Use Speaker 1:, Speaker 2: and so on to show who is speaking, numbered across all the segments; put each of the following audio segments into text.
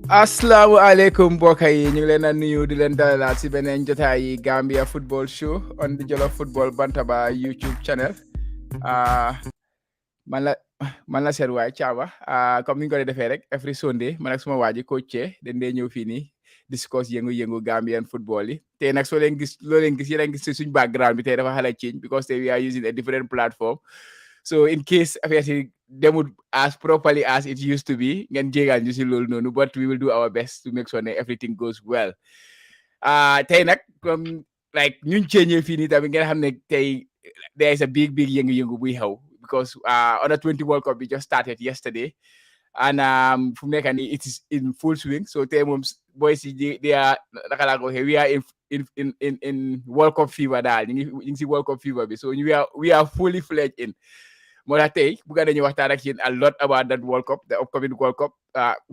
Speaker 1: Assalamu alaikum mbokk yi ñu ngi leen a nuyu di leen dalalaat si beneen jotaay Gambia football show on the Jollof Football Bantaba YouTube channel man la seen waay Thiaba comme ni ñu ko defee rek every Sunday man ak suma waa ji coach dañ dee ñëw fii nii discuss yëngu-yëngu Gambian football yi tey nag loo leen gis yéen a gis suñ background bi tey dafa xala change because we are using a different platform so in case affaire si demut as properly as it used to be ngeen jéegal ñu si loolu noonu but we will do our best to make sure ne everything goes well tey nag comme like ñun ceeñee fii nii tamit ngeen xam ne tey there is a big yëngu-yëngu buy xew because under 20 World Cup we just started yesterday and fu mu nekk nii it is in full swing so tey moom boys yi they are naka laa ko waxee we are in World Cup fever daal ñu ngi si World Cup fever bi so we are fully fledged in moo tax tey bëgg nañu waxtaan ak yéen a lot about that World Cup the upcoming World Cup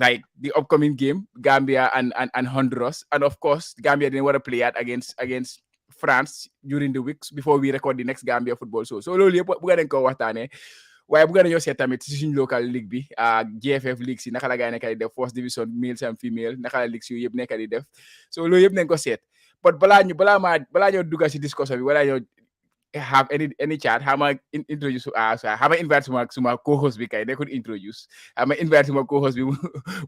Speaker 1: like the upcoming game Gambia and Honduras and of course Gambia didn't want to play against France during the weeks before we record the next Gambia football show so loolu yëpp bëgg nañ ko waxtaanee waaye bëgg nañoo seet tamit si suñu local league bi GFF league si naka la gaa nekk di def first division males and female naka la league si yëpp nekk di def so loolu yëpp nañ ko seet but balaa ñoo dugga si discussion bi wala ñoo have any chat xama introduce xama invite suma co-host bi kay nekkul introduce xama invite suma co-host bi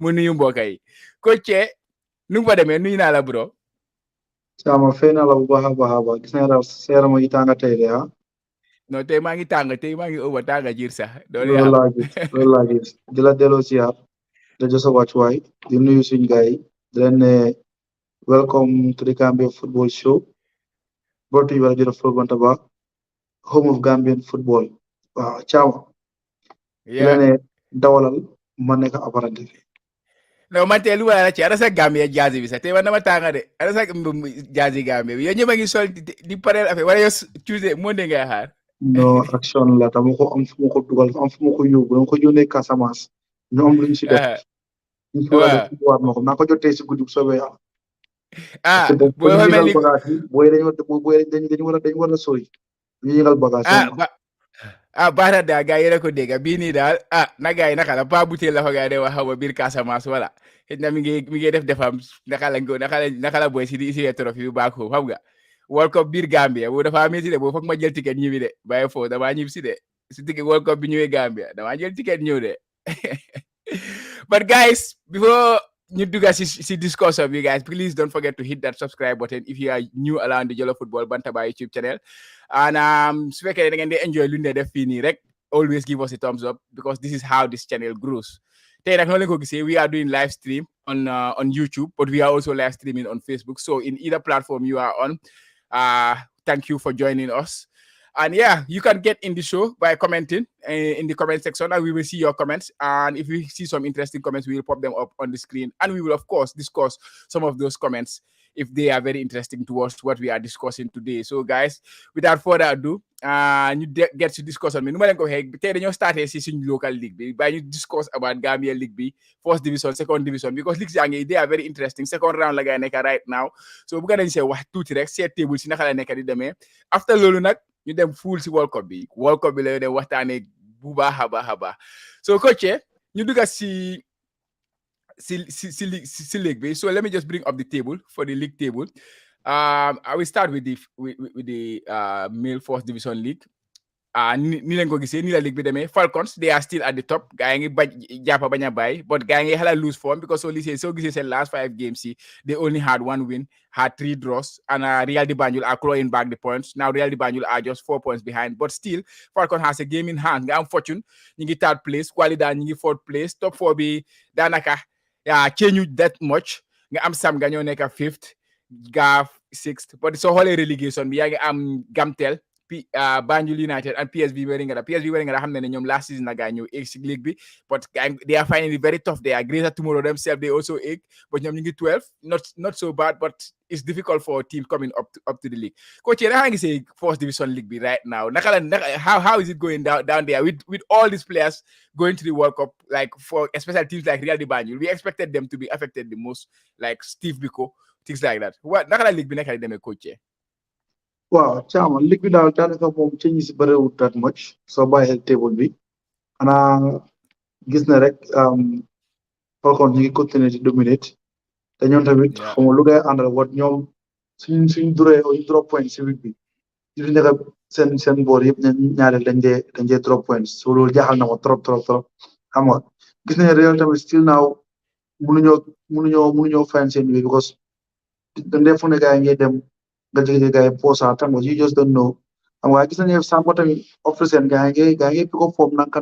Speaker 1: mu nuyu mbokk yi Coach nu mu fa demee nuyu naa la bro
Speaker 2: Sama fay na la bu baax a baax gis naa daal seeram yi tàng tey de
Speaker 1: non tey maa ngi tàng tey maa ngi over tàng jiir sax
Speaker 2: loolu laa gis di la delloo siyaar da jox sa wàccuwaay di nuyu suñu gars yi di leen ne welcome to the Gambia football show brought to you by Jollof Football Bantaba home of Gambian football waaw Thiaw di la ne dawalal ma nekk apprenti
Speaker 1: non man tey lu ma la ci ana sa Gambia jazzy bi sax tey man dama tàng de ana sa jazzy Gambia bi yow ñëpp a ngi sol di pareel affaire wala yow Tuesday Monday ngay xaar
Speaker 2: non action la dama ko am fu ma ko dugal am fu ma ko yóbbu dama ko yónnee Casamance ñu am luñ si def ñu fi war a def waat ma ko naa ko jotee si guddi bu soobee yàlla
Speaker 1: boo xamee li
Speaker 2: booy dañu war a sori ñu yëngal bagage
Speaker 1: baax na daal gars yi ko dégg bii nii daal na gars yi naka la pas butéel la ko gars yi de wax xaw ma biir Casamance wala xëy na mi ngi def defam naka la booy si trophée bi baax xam nga World Cup biir Gambia boo dafa métti de boo foog ma jël ticket ñibbi de bàyyi foofu damaa ñibbi si de si ticket World Cup bi ñëwee Gambia damaa jël ticket ñëw de but guys before ñu dugga si discussion bi guys please don't forget to hit that subscribe button if you are new around the Jollof Football Bantaba YouTube channel and su fekkee da ngeen di enjoy lu ñu def fii nii rek always give us a thumbs up because this is how this channel grows tey nag noonu leen ko gisee we are doing live stream on YouTube but we are also live streaming on Facebook so in either platform you are on thank you for joining us and yeah you can get in the show by commenting in the comment section and we will see your comments and if we see some interesting comments we will pop them up on the screen and we will of course discuss some of those comments if they are very interesting towards what we are discussing today so guys without further ado ñu get to discussion bi nu ma leen ko waxee tey dañoo starté si suñu local league bi by ñu discuss about Gambia league bi first division second division because leagues yaa ngi they are very interesting second round la gaa nekk right now so bëgg nañ see wax tuuti rek seet table si naka la nekk di demee after loolu nag ñu dem full si World Cup bi la dem waxtaanee bu baax a baax so coach ñu dugga si league bi so let me just bring up the table for the league table I will start with the male first division league ni leen ko gisee ni la league bi demee Falcons they are still at the top gaa ngi jàppa bañ a bàyyi but gaa ngi xala lose form because soo gisee seen last 5 games yi they only had 1 win had 3 draws and Real de Banjul are clawing back the points now Real de Banjul are just 4 points behind but still Falcons has a game in hand nga am Fortune ñu ngi third place Qualidad ñu ngi fourth place top 4 bi daanaka change that much nga am Sam nga ñoo nekk fifth Gaaf sixth but soo xoolee relegation bi yaa ngi am Gamtel Banjul United and PSV Wellingara xam ne ñoom last season na gaa ñëw egg si league bi but they are finding it very tough. They are greater tomorrow themselves. They also egg but ñoom ñu ngi 12 not so bad but it's difficult for a team coming up to the league. Coach naka ngi say first division league bi right now how is it going down there with all these players going to the World Cup, like for especially teams like Real de Banjul? We expected them to be affected the most, like Steve Biko, things like that. What naka la league bi naka demee coach?
Speaker 2: Wow, Chairman, league bi daal daanaka moom change si bëriwul that much soo bàyyi xel table bi xanaa gis na rek Falcons ñu ngi continuer di dominate te ñoom tamit
Speaker 1: Yeah.
Speaker 2: xam nga lu ngay àndal wat ñoom suñ drop point si week bi ñu fi nekk seen boor yëpp ñaareel dañ dee drop points so loolu jaaxal na ma trop xam nga gis nañ Real tamit still now mënuñoo find seen way because dañ dee foog ne gars yi ngay dem nga jege gars yi posa tam nga you just don't know xam nga gis nañu Sampo tamit offre seen gars yi ngay pick up form nanka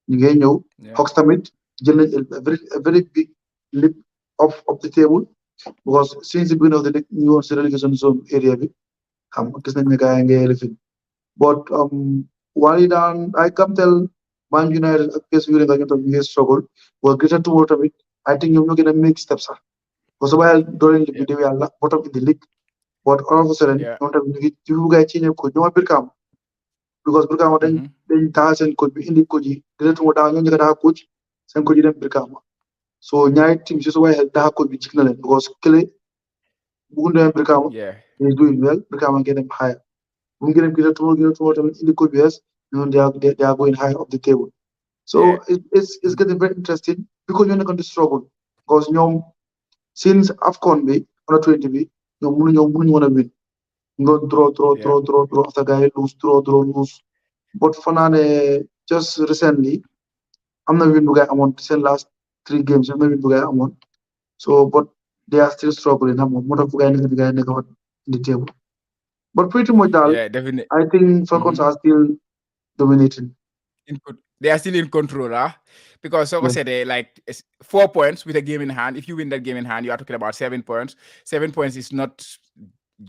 Speaker 2: ñu ngay ñëw Hawks tamit jël nañ a very big leap of the table because since the beginning of the league ñu woon si relegation zone area bi xam nga gis nañ ne gars yi ngay lifin but while daan ay Gamtel Man United ak PSV nga ñoom tamit ñu ngi struggle but Greater Tomorrow tamit I think ñoom ñoo gën a make steps sax parce que bàyyil dooleen league bi di yàlla bottom in the league but all of a sudden ñoom tamit ñu ngi ci bu gars yi ci ñëw coach ñoom Birkama because Birkama dañ taxal seen coach bi indi coach yi Greater Tomorrow daa ñoo njëkk a taxal coach seen coach yi dem Birkama so ñaari team si su bàyyi xel taxal coach bi jik na leen because kële bu demee Birkama is doing well Birkama ngeen dem higher bu ngi dem Greater Tomorrow tamit indi coach bi yes ñoom they are going high up the table so it's getting very interesting because ñoo nekkoon di struggle because ñoom since AFCON bi under 20 bi ñoom mënuñu woon a win nga draw after gars yi lose draw lose but fanaane just recently am na win bu gars amoon seen last 3 games am na win bu gars amoon so but they are still struggling xam nga moo tax fu gars yi nekk fa in the table but pretty much daal I think Falcons are still dominating.
Speaker 1: They are still in control, because so said like 4 points with a game in hand. If you win that game in hand, you are talking about 7 points. 7 points is not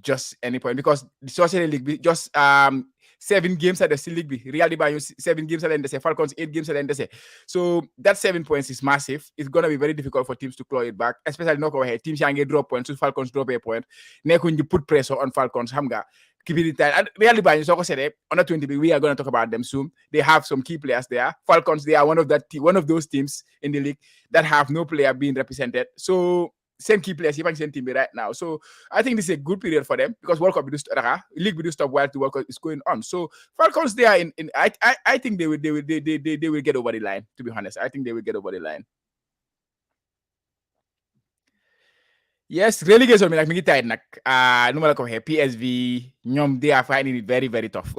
Speaker 1: just any point because the Social League just 7 games at the League B. Real Banjul 7 games at the end, Falcons 8 games at the end. So that 7 points is massive. It's gonna be very difficult for teams to claw it back, especially not go ahead. Teams can get drop points, so Falcons drop a point. When you put pressure on Falcons, Hamga. Keep it tight. And Real Banjul, so said under 20, we are going to talk about them soon. They have some key players there. Falcons, they are one of those teams in the league that have no player being represented. So same key players, even same team right now. So I think this is a good period for them because World Cup league will stop while the World Cup is going on. So Falcons, they are in I think they will get over the line. To be honest, I think they will get over the line. Yes, relegation like mi ngi tight nak nu ma la ko waxee PSV ñoom they are finding it very very tough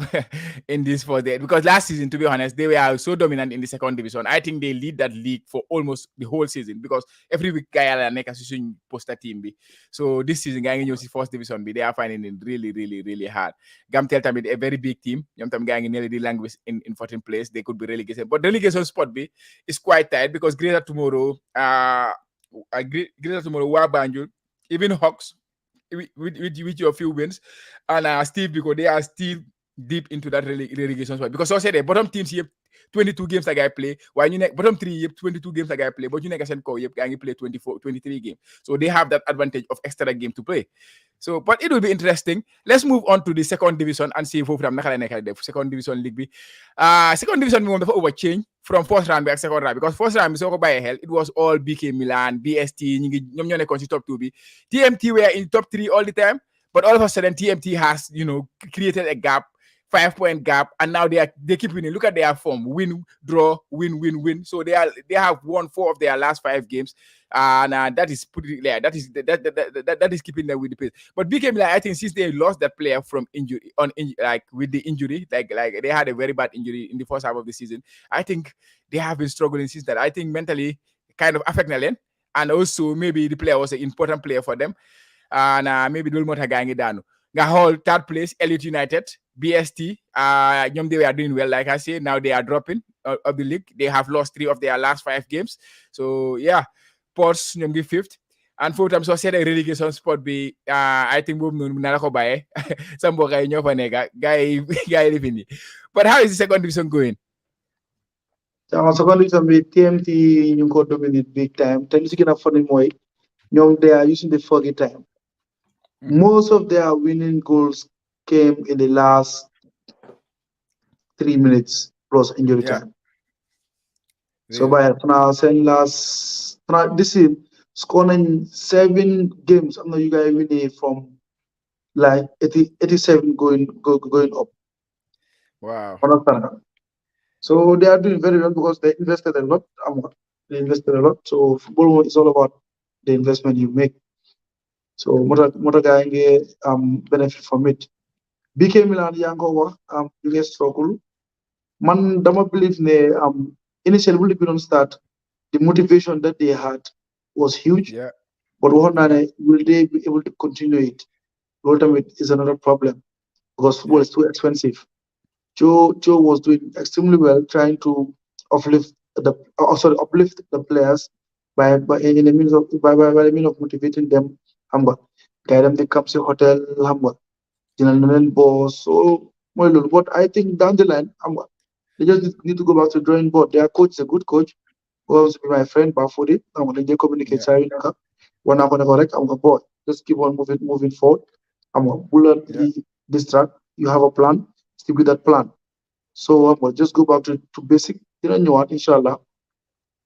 Speaker 1: in this first day because last season, to be honest, they were so dominant in the second division. I think they lead that league for almost the whole season because every week gars la nekk si suñ poster team bi. So this season gaa ngi ñëw si first division bi, they are finding it really hard. Gamtel tamit a very big team, ñoom tam gaa ngi nearly di languish in 14th place. They could be relegated, but the relegation spot bi is quite tight because Greater Tomorrow waa Banjul, even Hawks with your few wins, and Steve, because they are still deep into that relegation spot. Because I said the bottom teams here 22 games that guy play, while you bottom 3 22 games that guy play, but you never send call you play 23 games. So they have that advantage of extra game to play. So, but it will be interesting. Let's move on to the second division and see if we have the second division league. Second division we want to overchange from first round back second round because first round so by hell it was all BK Milan, BST, top 2 B. TMT were in top 3 all the time, but all of a sudden TMT has created a gap, 5-point gap, and now they keep winning. Look at their form: win, draw, win. So they have won 4 of their last 5 games, and that is pretty clear. That is keeping them with the pace. But BK Milan, I think, since they lost that player from injury with the injury, like they had a very bad injury in the first half of the season. I think they have been struggling since that. I think mentally kind of affect Nalen, and also maybe the player was an important player for them, and maybe Dulmot Hagangi Dano. Gahol, third place, Elite United, BST, they were doing well, like I said. Now they are dropping of the league. They have lost 3 of their last 5 games. So, yeah, Ports, 5th. and foofu tam soo seetee relegation sport bi I think boobu noonu na la ko bàyyee sa mbokk yi ñoo fa nekk gars yi gars yi lifin yi but how is the second division going?
Speaker 2: Second division bi TMT ñu ngi ko dominate big time te li si gën a funny mooy ñoom they are using the foggy time. Most of their winning goals came in the last 3 minutes plus injury
Speaker 1: Yeah,
Speaker 2: time. So
Speaker 1: really.
Speaker 2: by now, saying last this is scoring 7 games. I'm not you guys winning from like 87 going up.
Speaker 1: Wow.
Speaker 2: Understand? So they are doing very well because they invested a lot. They invested a lot. So football is all about the investment you make. So motor guy benefit from it. BK Milan Yango you guys struggle. Man, Dama believe ne initially when we don't start, the motivation that they had was huge.
Speaker 1: Yeah,
Speaker 2: But one
Speaker 1: yeah,
Speaker 2: will they be able to continue it? Ultimately, is another problem because football
Speaker 1: yeah,
Speaker 2: is too expensive. Joe was doing extremely well, trying to uplift uplift the players by in the means of by the means of motivating them. Hamba, guide them to come to hotel. Hamba, general boss. So well, but I think down the line, they just need to go back to drawing board. Their coach is a good coach who happens to be my friend Bafudi. I'm gonna just communicate
Speaker 1: yeah,
Speaker 2: sorry now. When I'm gonna correct, I'm gonna boy. Just keep on moving forward. I'm gonna bullet
Speaker 1: yeah,
Speaker 2: this track. You have a plan, stick with that plan. So I'm gonna just go back to basic. You know what, inshallah.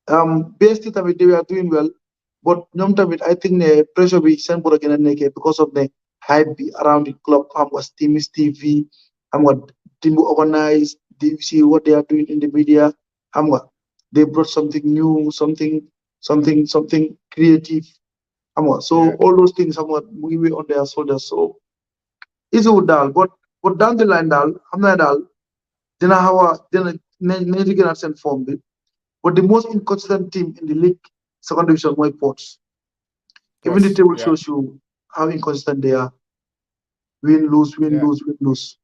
Speaker 2: BST tamit they were doing well, but ñoom tamit I think ne pressure bi seen boro gën a nekkee because of the hype bi around the club. Xam nga Timis TV, xam nga team bu organize, you see what they are doing in the media. Xam nga they brought something new, something creative. Xam nga so
Speaker 1: yeah,
Speaker 2: all those things xam nga mu ngi wéy on their shoulders. So isewut daal but down the line daal xam naa daal dina xaw a dina nañ di gënaat seen form bi. But the most inconsistent team in the league, second division, were Ports. Even the
Speaker 1: pause.
Speaker 2: table
Speaker 1: Yeah,
Speaker 2: shows you how inconsistent they are. Win, lose, win,
Speaker 1: yeah,
Speaker 2: lose, win, lose.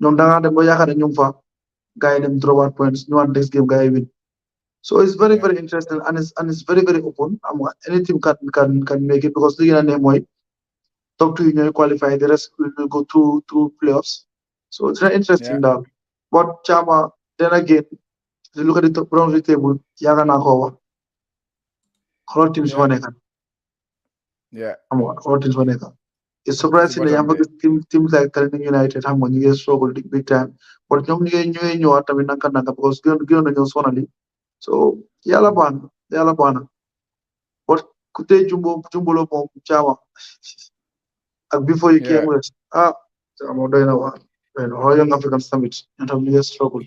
Speaker 2: Ñoom da ngaa dem ba yaakaar ne ñu ngi fa gars yi dem draw out points ñu want next game gars yi win. So it's very
Speaker 1: yeah,
Speaker 2: very interesting and it's very open. Any team can make it because li gën a ne mooy top two yi ñooy qualify the rest will go through playoffs. So it's very interesting
Speaker 1: yeah,
Speaker 2: daal. But Chama then again, if you look at the top round of the table, yaakaar naa ko wax xoolal teams yu
Speaker 1: yeah,
Speaker 2: fa nekk.
Speaker 1: yeah.
Speaker 2: All teams fa nekk. It's
Speaker 1: Si
Speaker 2: surprising that you
Speaker 1: bottom
Speaker 2: have
Speaker 1: bi.
Speaker 2: teams like Tallinn United xam nga ñu ngi struggle big time but ñoom ñu ngi ñëwaat tamit nanka because gënoon nañoo sonali so yàlla baax na yàlla baax na but ku tey jumbolo moom caama ak before you came
Speaker 1: Yeah,
Speaker 2: west caama doy na waar doy na Young African Summit ñoom tam ñu ngi struggle.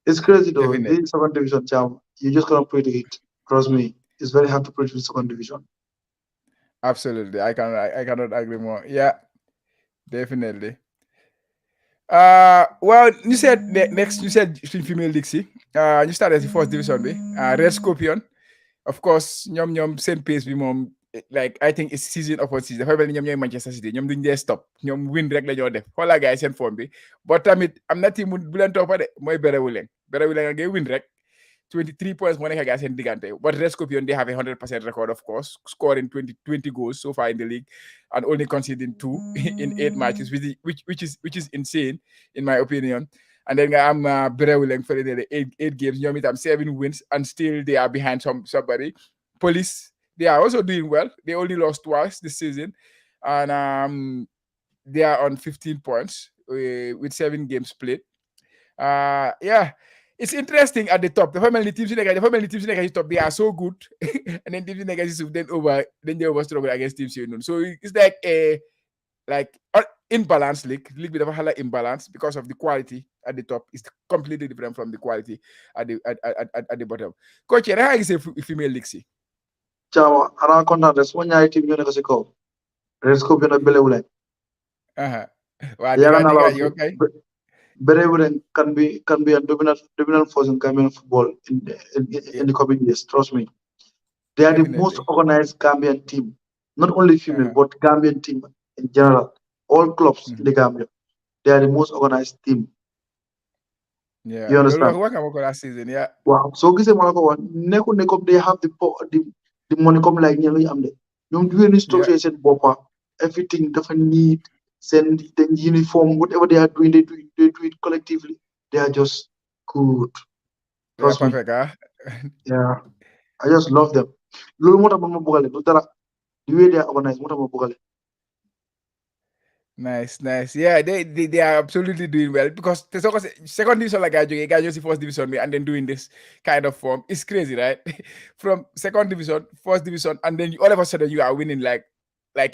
Speaker 2: It's crazy though
Speaker 1: definitely.
Speaker 2: this second division caama you just cannot predict it trust me it's very hard to predict second division.
Speaker 1: Absolutely. I cannot agree more. Yeah, definitely. Well, you said next. You said female league. See, you started the first division, be Red Scorpion. Of course, ñoom same pace bi moom like I think it's season upon season dafa mel ni ñoom ñooy Manchester City ñoom duñ dee stop ñoom win rek la ñoo def xoolaa gars yi seen forme bi but tamit am na team bu leen toppa de mooy berewu leen ngay win rek 23 points moo nekk gars seen diggante but Red Scorpion they have a 100% record of course scoring 20 goals so far in the league and only conceding 2 in 8 matches which is insane in my opinion. And then I'm Berewileng for the eight games. Ñoom 7 wins, and still they are behind somebody. Police, they are also doing well. They only lost twice this season, and they are on 15 points with 7 games played. Yeah, it's interesting at the top. The family teams in the top, they are so good, and then teams in the then they over struggle against teams. So it's like a imbalance league with a imbalance because of the quality at the top is completely different from the quality at the bottom. Coach, how is a female league? See?
Speaker 2: caama xanaa kontaan rek suma ñaari team ñoo nekk si kaw Red Scorpion ak Belewule.
Speaker 1: Uh-huh. Wow,
Speaker 2: yaakaar naa la
Speaker 1: you okay?
Speaker 2: Belewule can be a dominant force in Gambian football
Speaker 1: Yeah,
Speaker 2: in the coming years. Trust me, they are the most
Speaker 1: definitely.
Speaker 2: organized Gambian team, not only female
Speaker 1: Uh-huh.
Speaker 2: but Gambian team in general. All clubs in
Speaker 1: Mhm.
Speaker 2: the Gambia, they are the most organized team.
Speaker 1: Yeah,
Speaker 2: You
Speaker 1: loolu
Speaker 2: understand?
Speaker 1: wax nga ma ko last season. Yeah,
Speaker 2: Wow. So gisee ma la ko wax nekkul ne comme they have the money comme like ñeen lu ñu am de ñoom du leen
Speaker 1: yeah,
Speaker 2: structure seen boppa everything dafa need seen the uniform whatever they are doing they do it collectively they are just good.
Speaker 1: yeah,
Speaker 2: Trust me.
Speaker 1: perfect. Ah.
Speaker 2: Yeah. I just love them. Loolu moo tax man ma bëggale du dara the way they are organized moo tax ma bëggale.
Speaker 1: Nice, nice. Yeah, they are absolutely doing well because the second division like guys just first division and then doing this kind of form it's crazy, right? From second division, first division, and then all of a sudden you are winning like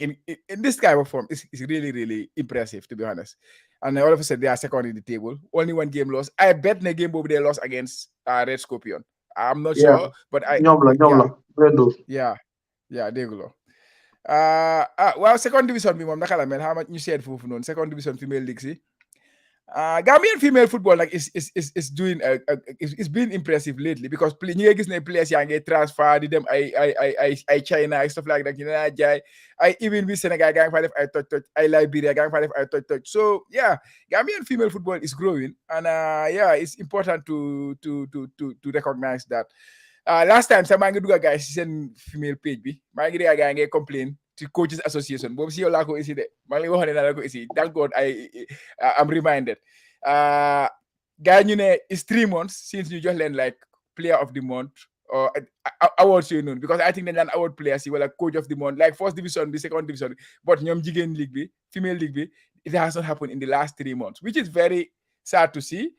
Speaker 1: in this kind of form. It's really really impressive to be honest. And then all of a sudden they are second in the table. Only one game lost. I bet the game over they lost against Red Scorpion. I'm not
Speaker 2: Yeah.
Speaker 1: sure, but I
Speaker 2: ñoom la
Speaker 1: yeah
Speaker 2: leen dóor.
Speaker 1: yeah yeah they go. Well, second division bi moom naka la mel how much ñu seet foofu noonu second division female league si Gambian female football like is doing is being impressive lately because ñi ngay gis ne players yaa ngi transfer di dem ay China ay stuff like that ñu leen jaay ay even bi Senegal gaa ngi fa def ay toj ay Liberia gaa ngi fa def ay toj so yeah Gambian female football is growing and yeah it's important to recognize that last time sax maa ngi dugg guys si seen female page bi maa ngi dégg gaa ngi complain ci coaches association boobu si yow laa ko isi de maa ngi lay waxoon ne naa la ko isi thank God I'm reminded gars ñu ne it's 3 months since ñu jox leen like player of the month or awards yooyu noonu because I think dañ daan award players yi wala coach of the month like first division bi second division bi but ñoom jigéen league bi female league bi it has not happened in the last 3 months which is very sad to see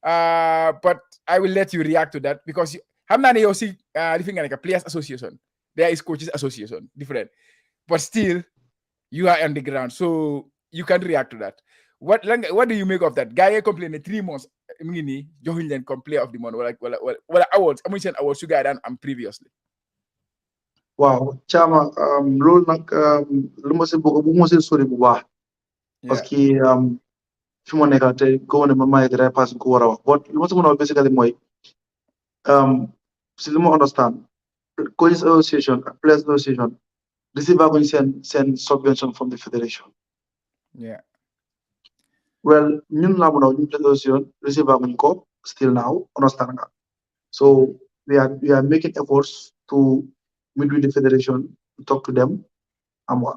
Speaker 1: but I will let you react to that because xam naa ne yow si li fi nga nekk players association there is coaches association different but still you are on the ground so you can react to that what do you make of that guy yi complain ne 3 months mu ngi nii joxuñ leen comme player of the month wala awards amuñ seen awards su gars yi daan am previously
Speaker 2: waaw Chama loolu nag lu ma si bëgg bu ma si sori bu baax parce
Speaker 1: yeah
Speaker 2: que fi ma nekk te ko ne man maa ngi pass ko war a wax but lu ma si mën a wax basically mooy si lu ma understand coaches association ak players association receive aguñ seen subvention from the federation.
Speaker 1: yeah
Speaker 2: Well ñun laa mën a wax ñun players association receive aguñ ko still now understand nga so we are making efforts to meet with the federation to talk to them am nga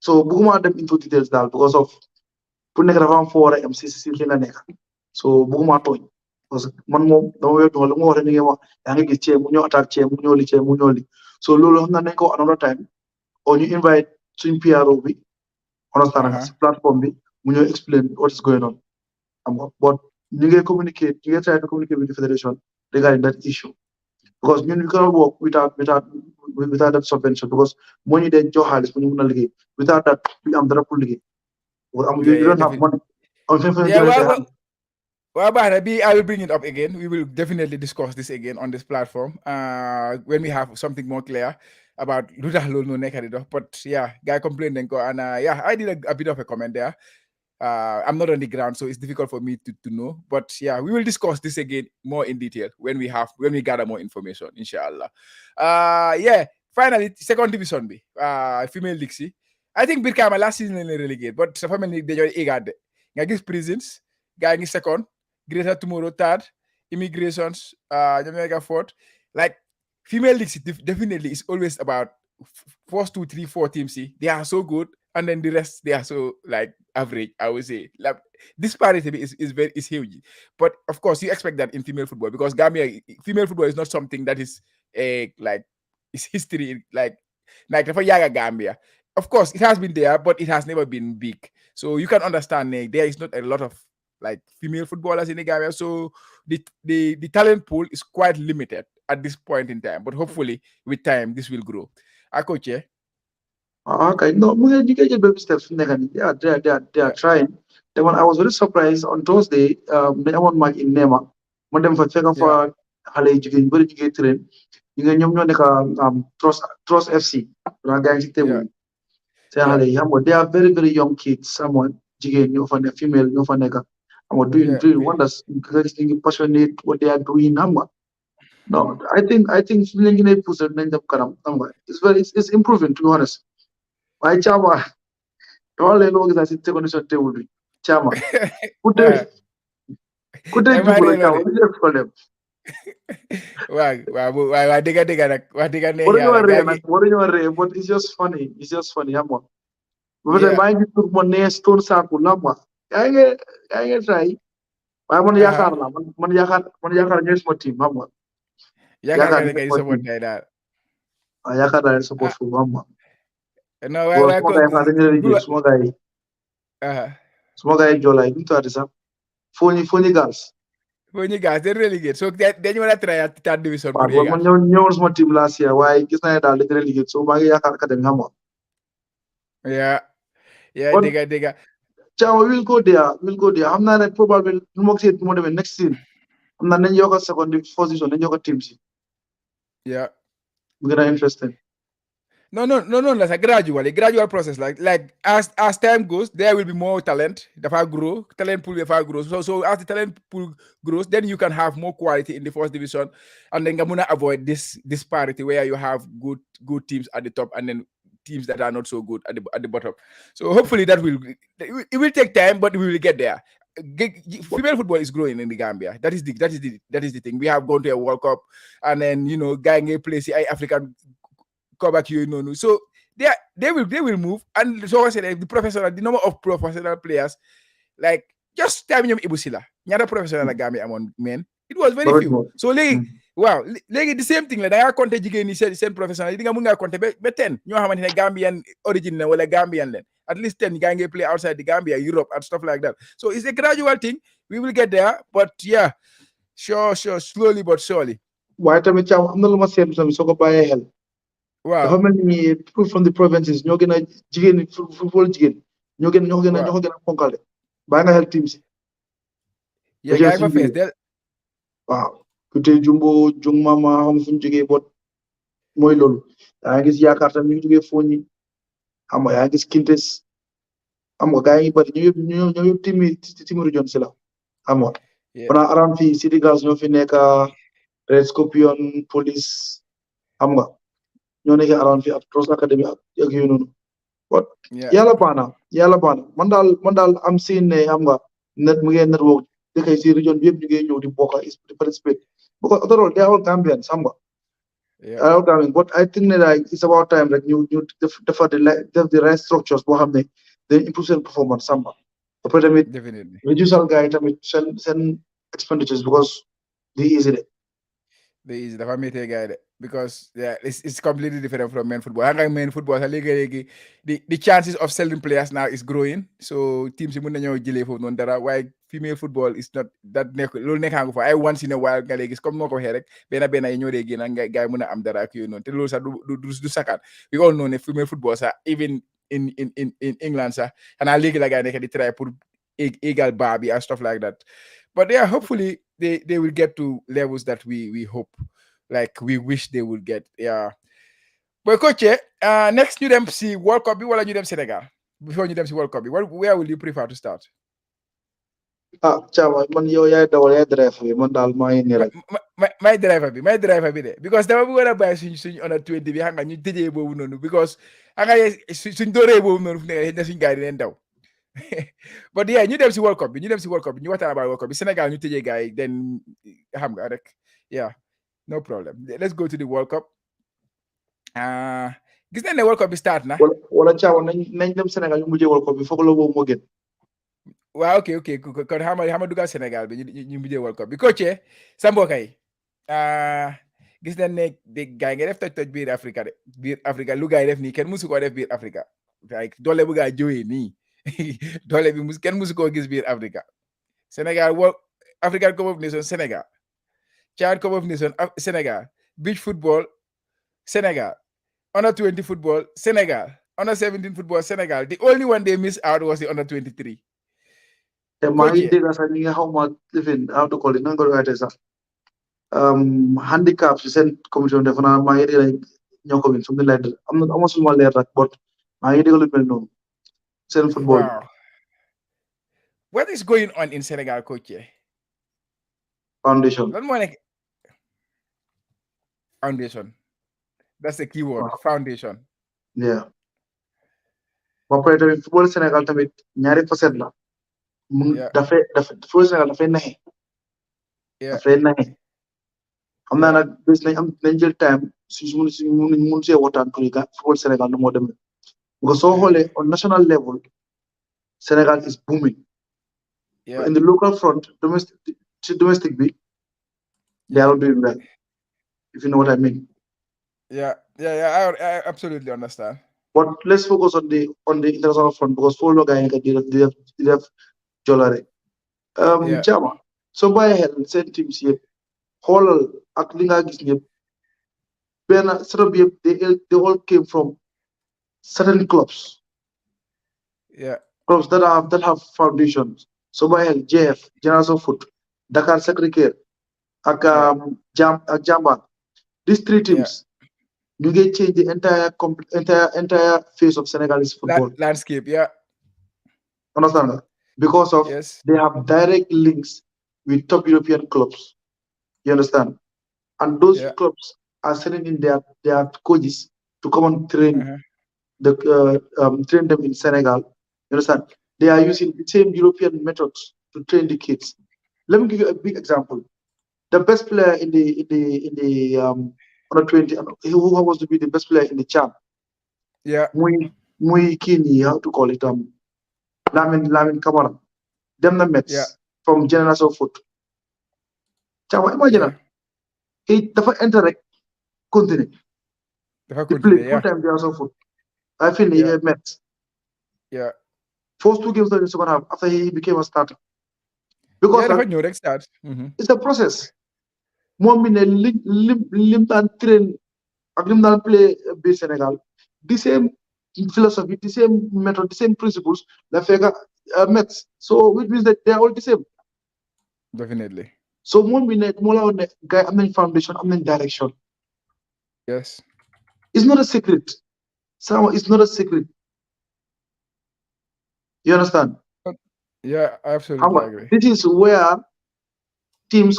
Speaker 2: so bëgguma dem into details daal because of pour nekk dafa am foo war a am si li nga nekk so bëgguma tooñ parce que man moom dama wér lu ma wax rek ni ngay wax yaa ngi gis ceeb mu ñëw attaque ceeb mu ñëw li ceeb mu ñëw li so loolu xam nga nañ ko another time or ñu invite suñ PRO bi understand nga si plateforme bi mu ñëw explain what is going on am nga but ñu ngi communicate ñu ngi try to communicate with the federation regarding that issue because ñun we cannot work without that subvention because moo ñu dee jox xaalis pour ñu mun a liggéey without that we am dara pour liggéey you
Speaker 1: yeah
Speaker 2: don't have
Speaker 1: definitely
Speaker 2: money am fen fen
Speaker 1: yeah
Speaker 2: joxe
Speaker 1: well,
Speaker 2: sa
Speaker 1: well Well, Bahra, I will bring it up again. We will definitely discuss this again on this platform when we have something more clear about Luda Lolo Nekarido. But yeah, guy complained and yeah, I did a bit of a comment there. I'm not on the ground, so it's difficult for me to know. But yeah, we will discuss this again more in detail when we gather more information, inshallah. Yeah, finally, second division B, female league C. I think Birkama last season in relegate, but sa family they just egad. Nga prisons, guy ngi second. Greater Tomorrow third, immigrations, Jamaica fourth. Like female leagues definitely is always about first 2, 3, 4 teams. See, they are so good, and then the rest they are so like average. I would say like disparity is huge. But of course, you expect that in female football because Gambia female football is not something that is like it's history like for Yaga Gambia. Of course, it has been there, but it has never been big. So you can understand there is not a lot of like female footballers in the Gambia. So the talent pool is quite limited at this point in time. But hopefully with time this will grow. Coach, yeah?
Speaker 2: okay no mu ngi jigéen baby steps fi mu nekk nii they are
Speaker 1: Yeah.
Speaker 2: trying te man I was very surprised on Thursday dañ amoon match in Nema ma dem fa fekk fa
Speaker 1: Yeah.
Speaker 2: xale yu jigéen bëri jigéen train ñu nga ñoom ñoo nekk Trust FC raa gaa ngi si table
Speaker 1: Yeah.
Speaker 2: bi seen
Speaker 1: Yeah.
Speaker 2: xale yi xam nga they are very very young kids sama jigéen ñoo fa nekk female ñoo fa nekk xam nga doing wonders nga gis ñu ngi passionate what they are doing xam nga no I think suñu leen gën a poussé nañ dem kanam xam nga it's improving to be honest waaye Chama dama leen loo gis si condition table bi Chama pour de ku tey
Speaker 1: yaa maa
Speaker 2: jublu la
Speaker 1: reeloo
Speaker 2: caawa
Speaker 1: de
Speaker 2: lu ñu problème
Speaker 1: waaw dëgg nag wax dëgg neex
Speaker 2: waruñoo
Speaker 1: yàlla gaa
Speaker 2: ree
Speaker 1: ngi
Speaker 2: nag waruñoo ree but it's just funny xam nga bu fekkee
Speaker 1: yeah
Speaker 2: maa ngi gis tur ma nee Stone Saku la ma yaa ngi try waaye man yaakaar ñooy suma team xam nga
Speaker 1: yaakaar
Speaker 2: yaakaar
Speaker 1: nga ne
Speaker 2: ñooy
Speaker 1: kay
Speaker 2: suma
Speaker 1: support
Speaker 2: team
Speaker 1: tey daal
Speaker 2: waaw yaakaar naa leen support
Speaker 1: ah
Speaker 2: foofu xam nga
Speaker 1: non
Speaker 2: bon
Speaker 1: waaye
Speaker 2: suma
Speaker 1: ko
Speaker 2: gars yi sax dañu leen
Speaker 1: bul
Speaker 2: liggéey suma gars yi
Speaker 1: ah
Speaker 2: suma gars yi joolaay nu mu tuddati sax foo ñu gaals
Speaker 1: foo ñu gas den relégué so dañu war a try at third division
Speaker 2: waaw
Speaker 1: pour
Speaker 2: bon man
Speaker 1: yéegaat
Speaker 2: ñëwoon suma team last year waaye gis naa ne daal dañu leen liggéey so maa ngi yaakaar académie xam nga
Speaker 1: yeah yeah
Speaker 2: but
Speaker 1: dëgg
Speaker 2: Chama we'll go there xam naa ne probably nu ma gisee nu ma demee next season xam naa nañu yokk a second position nañu yokk a team si
Speaker 1: yeah
Speaker 2: mu gën a interesting
Speaker 1: no, that's a gradual process. Like as time goes, there will be more talent. Talent pool will grow. So as the talent pool grows, then you can have more quality in the first division, and then Gamuna avoid this disparity where you have good teams at the top and then teams that are not so good at the bottom. So hopefully it will take time, but we will get there. Female football is growing in the Gambia. That is the thing. We have gone to a World Cup, and then Gange plays the African back you know. So they will move. And so I said the number of professional players, like just time Ibusila, nyara professional Gambia among men, it was very
Speaker 2: bari
Speaker 1: few.
Speaker 2: mo
Speaker 1: So wow, the same thing. Like I contact jigeni same professional. You think I'm gonna contact be 10. You know how many Gambian origin or Gambian then. At least 10 Gange play outside the Gambia, Europe, and stuff like that. So it's a gradual thing. We will get there, but yeah, sure, slowly but surely.
Speaker 2: waaye tamit Chama am na lu ma seetlu tamit soo ko bàyyee xel dafa
Speaker 1: Wow.
Speaker 2: mel ni people from the provinces ñoo gën a jigéen ñi football jigéen ñoo
Speaker 1: Wow.
Speaker 2: ko gën a fonkal de bàyyi nga xel team si
Speaker 1: Yeah,
Speaker 2: région
Speaker 1: guy
Speaker 2: suñu
Speaker 1: for face.
Speaker 2: jógee waaw ku tey jumbo jung mama xam fu ñu jógee bot mooy loolu yaa ngi gis yaakaar tam ñu ngi jógee Foni xam nga yaa ngi gis Kintes xam nga gars yi bari ñoo yëpp team région si la xam nga
Speaker 1: Yeah,
Speaker 2: on a around fii City Girls ñoo fi nekk Red Scorpion Police xam nga ñoo nekk around fii ak Trust Academy ak yooyu noonu but
Speaker 1: yeah,
Speaker 2: yàlla baax na man daal am seen ne xam nga mu ngeen network dëkk yi si région bi yëpp ñu ngi ñëw di bokk di participate because after all they are all Gambians xam nga
Speaker 1: yeah,
Speaker 2: they are all Gambians but I think ne like it's about time rek ñu defar def the right structures boo xam ne dañ improve seen performance xam nga après tamit
Speaker 1: definitely.
Speaker 2: reduce gars yi tamit seen expenditures because di easy de
Speaker 1: The easy dafa méttee gars yi de because yeah, it's completely different from men football. Xam nga men football sax léegi the chances of selling players now is growing. So teams yi mën nañoo jëlee foofu noonu dara waaye female football is not that nekk loolu nekkaa nga fa ay once in a while nga léegi comme noo ko waxee rek benn yi ñoo dee génn nga gars yi mën a am dara ak yooyu noonu te loolu sax du sakkaan we all know ne female football sax even in England sax xanaa léegi la gars yi nekk di try pour égal bar bi and stuff like that. But yeah, hopefully they will get to levels that we hope, like we wish they would get. Yeah. But coach, next ñu dem si World Cup bi wala ñu dem Senegal before ñu dem si World Cup bi where will you prefer to start?
Speaker 2: Chama man yow yaay dawal yaay drive bi man daal maa ngi nii rek
Speaker 1: My driver bi de because dama bëggoon a bàyyi suñ under 20 bi xam nga ñu tëjee boobu noonu because xam nga suñ dooree boobu noonu fu nekk na suñ gars yi dinañ daw. But yeah, ñu dem si World Cup bi ñu waxtaan about World Cup bi Senegal ñu tëjee gars yi then xam nga rek yeah no problem let's go to the World Cup. Gis nañ ne World Cup bi start na.
Speaker 2: wala Chama nañ dem Sénégal ñu mujjee World Cup bi foog la boobu moo gën
Speaker 1: waaw ok kon xama dugal Sénégal bi ñu mujjee World Cup bi coach sa mbokk yi gis nañ ne gars yi nga def toj biir Afrique lu gars yi def nii kenn musu koo def biir Afrique like doole bu gaa jógee nii doole bi kenn musu koo gis biir Afrique Sénégal African Cup of Nations Sénégal Chad Cup of Nations Sénégal beach football Sénégal under 20 football Sénégal under 17 football Sénégal the only one they missed out was the under 23.
Speaker 2: te maa ngi dégg sax ñi nga xaw ma lifin how to call it nan nga ko waxee sax handicap si seen commission defe naa maa ngi dégg ñoo ko win something like that am na suma leer rek but maa ngi dégg lu mel noonu seen football
Speaker 1: Wow. What is going on in Senegal, coach?
Speaker 2: foundation
Speaker 1: Lan moo nekk foundation. That's the key word.
Speaker 2: waaw
Speaker 1: Foundation.
Speaker 2: yeah ba pare tamit football Sénégal tamit ñaari facette la
Speaker 1: Yeah.
Speaker 2: football Sénégal dafay nexe
Speaker 1: Yeah.
Speaker 2: daf lay naxe xam naa
Speaker 1: Yeah.
Speaker 2: nag bés nañ jël time suñ mun see waxtaan tuuti football Sénégal nu moo demee because soo xoolee on national level Sénégal is booming but
Speaker 1: Yeah.
Speaker 2: in the local front domestic bi they are
Speaker 1: Yeah.
Speaker 2: not doing well if you know what I mean.
Speaker 1: Yeah. Yeah. Yeah. I absolutely understand.
Speaker 2: But let's focus on the international front because football guy di def jolare
Speaker 1: Yeah.
Speaker 2: Jama soo bàyyi xel seen teams yëpp xoolal ak li nga gis ñëpp benn setup bi yëpp they all came from certain
Speaker 1: Yeah.
Speaker 2: clubs that have foundations soo bàyyi xel JF Génération Foot Dakar Sacré-Cœur ak
Speaker 1: Yeah.
Speaker 2: Jambaar these three
Speaker 1: Yeah.
Speaker 2: teams ñu ngi change the entire face of Senegalese football.
Speaker 1: Landscape. Yeah.
Speaker 2: Understand that? Because of
Speaker 1: Yes.
Speaker 2: they have direct links with top European clubs. You understand? And those
Speaker 1: Yeah.
Speaker 2: clubs are sending in their coaches to come and
Speaker 1: Uh-huh.
Speaker 2: train them in Senegal. You understand? They are
Speaker 1: Yeah.
Speaker 2: using the same European methods to train the kids. Let me give you a big example. The best player in the under 20, who was to be the best player in the champ?
Speaker 1: Yeah.
Speaker 2: Muy Kini, how to call it? Lamin Kamara. Them the
Speaker 1: Yeah.
Speaker 2: Mets from Generation Foot. Chama, imagine
Speaker 1: Yeah.
Speaker 2: that. He dafa enter rek continue.
Speaker 1: Dafa
Speaker 2: He played
Speaker 1: continue.
Speaker 2: full
Speaker 1: Yeah.
Speaker 2: time Generation Foot. I feel he
Speaker 1: Yeah.
Speaker 2: Mets.
Speaker 1: Yeah.
Speaker 2: First two games in the second half after he became a starter.
Speaker 1: Yeah.
Speaker 2: Because
Speaker 1: Dafa ñëw rek start.
Speaker 2: it's a process. Moom mi ne lim daan train ak lim daan play biir Sénégal the same philosophy, the same method, the same principles la fekk Mets. So which means that they are all the same.
Speaker 1: Definitely.
Speaker 2: So moom mi ne moo la woon ne gars yi am nañ foundation, am nañ direction.
Speaker 1: Yes.
Speaker 2: It's not a secret. It's not a secret. You understand?
Speaker 1: Yeah. I absolutely agree.
Speaker 2: This is where teams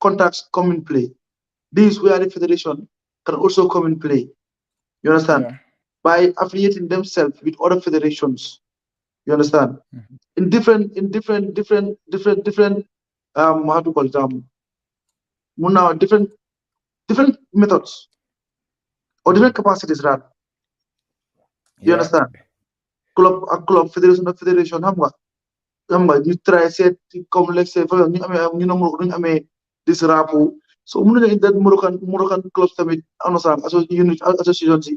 Speaker 2: contacts come in play. This is where the federation can also come in play. You understand?
Speaker 1: Yeah.
Speaker 2: By affiliating themselves with other federations. You understand?
Speaker 1: Mhm.
Speaker 2: In different how to call it now different methods or different capacities rather. You
Speaker 1: Yeah.
Speaker 2: understand? Club federation of federation xam nga ñu try seet comme let's say ñu amee ñu ne Morocco duñu amee this rapport so mën nañu indi Moroccan clubs tamit understand association si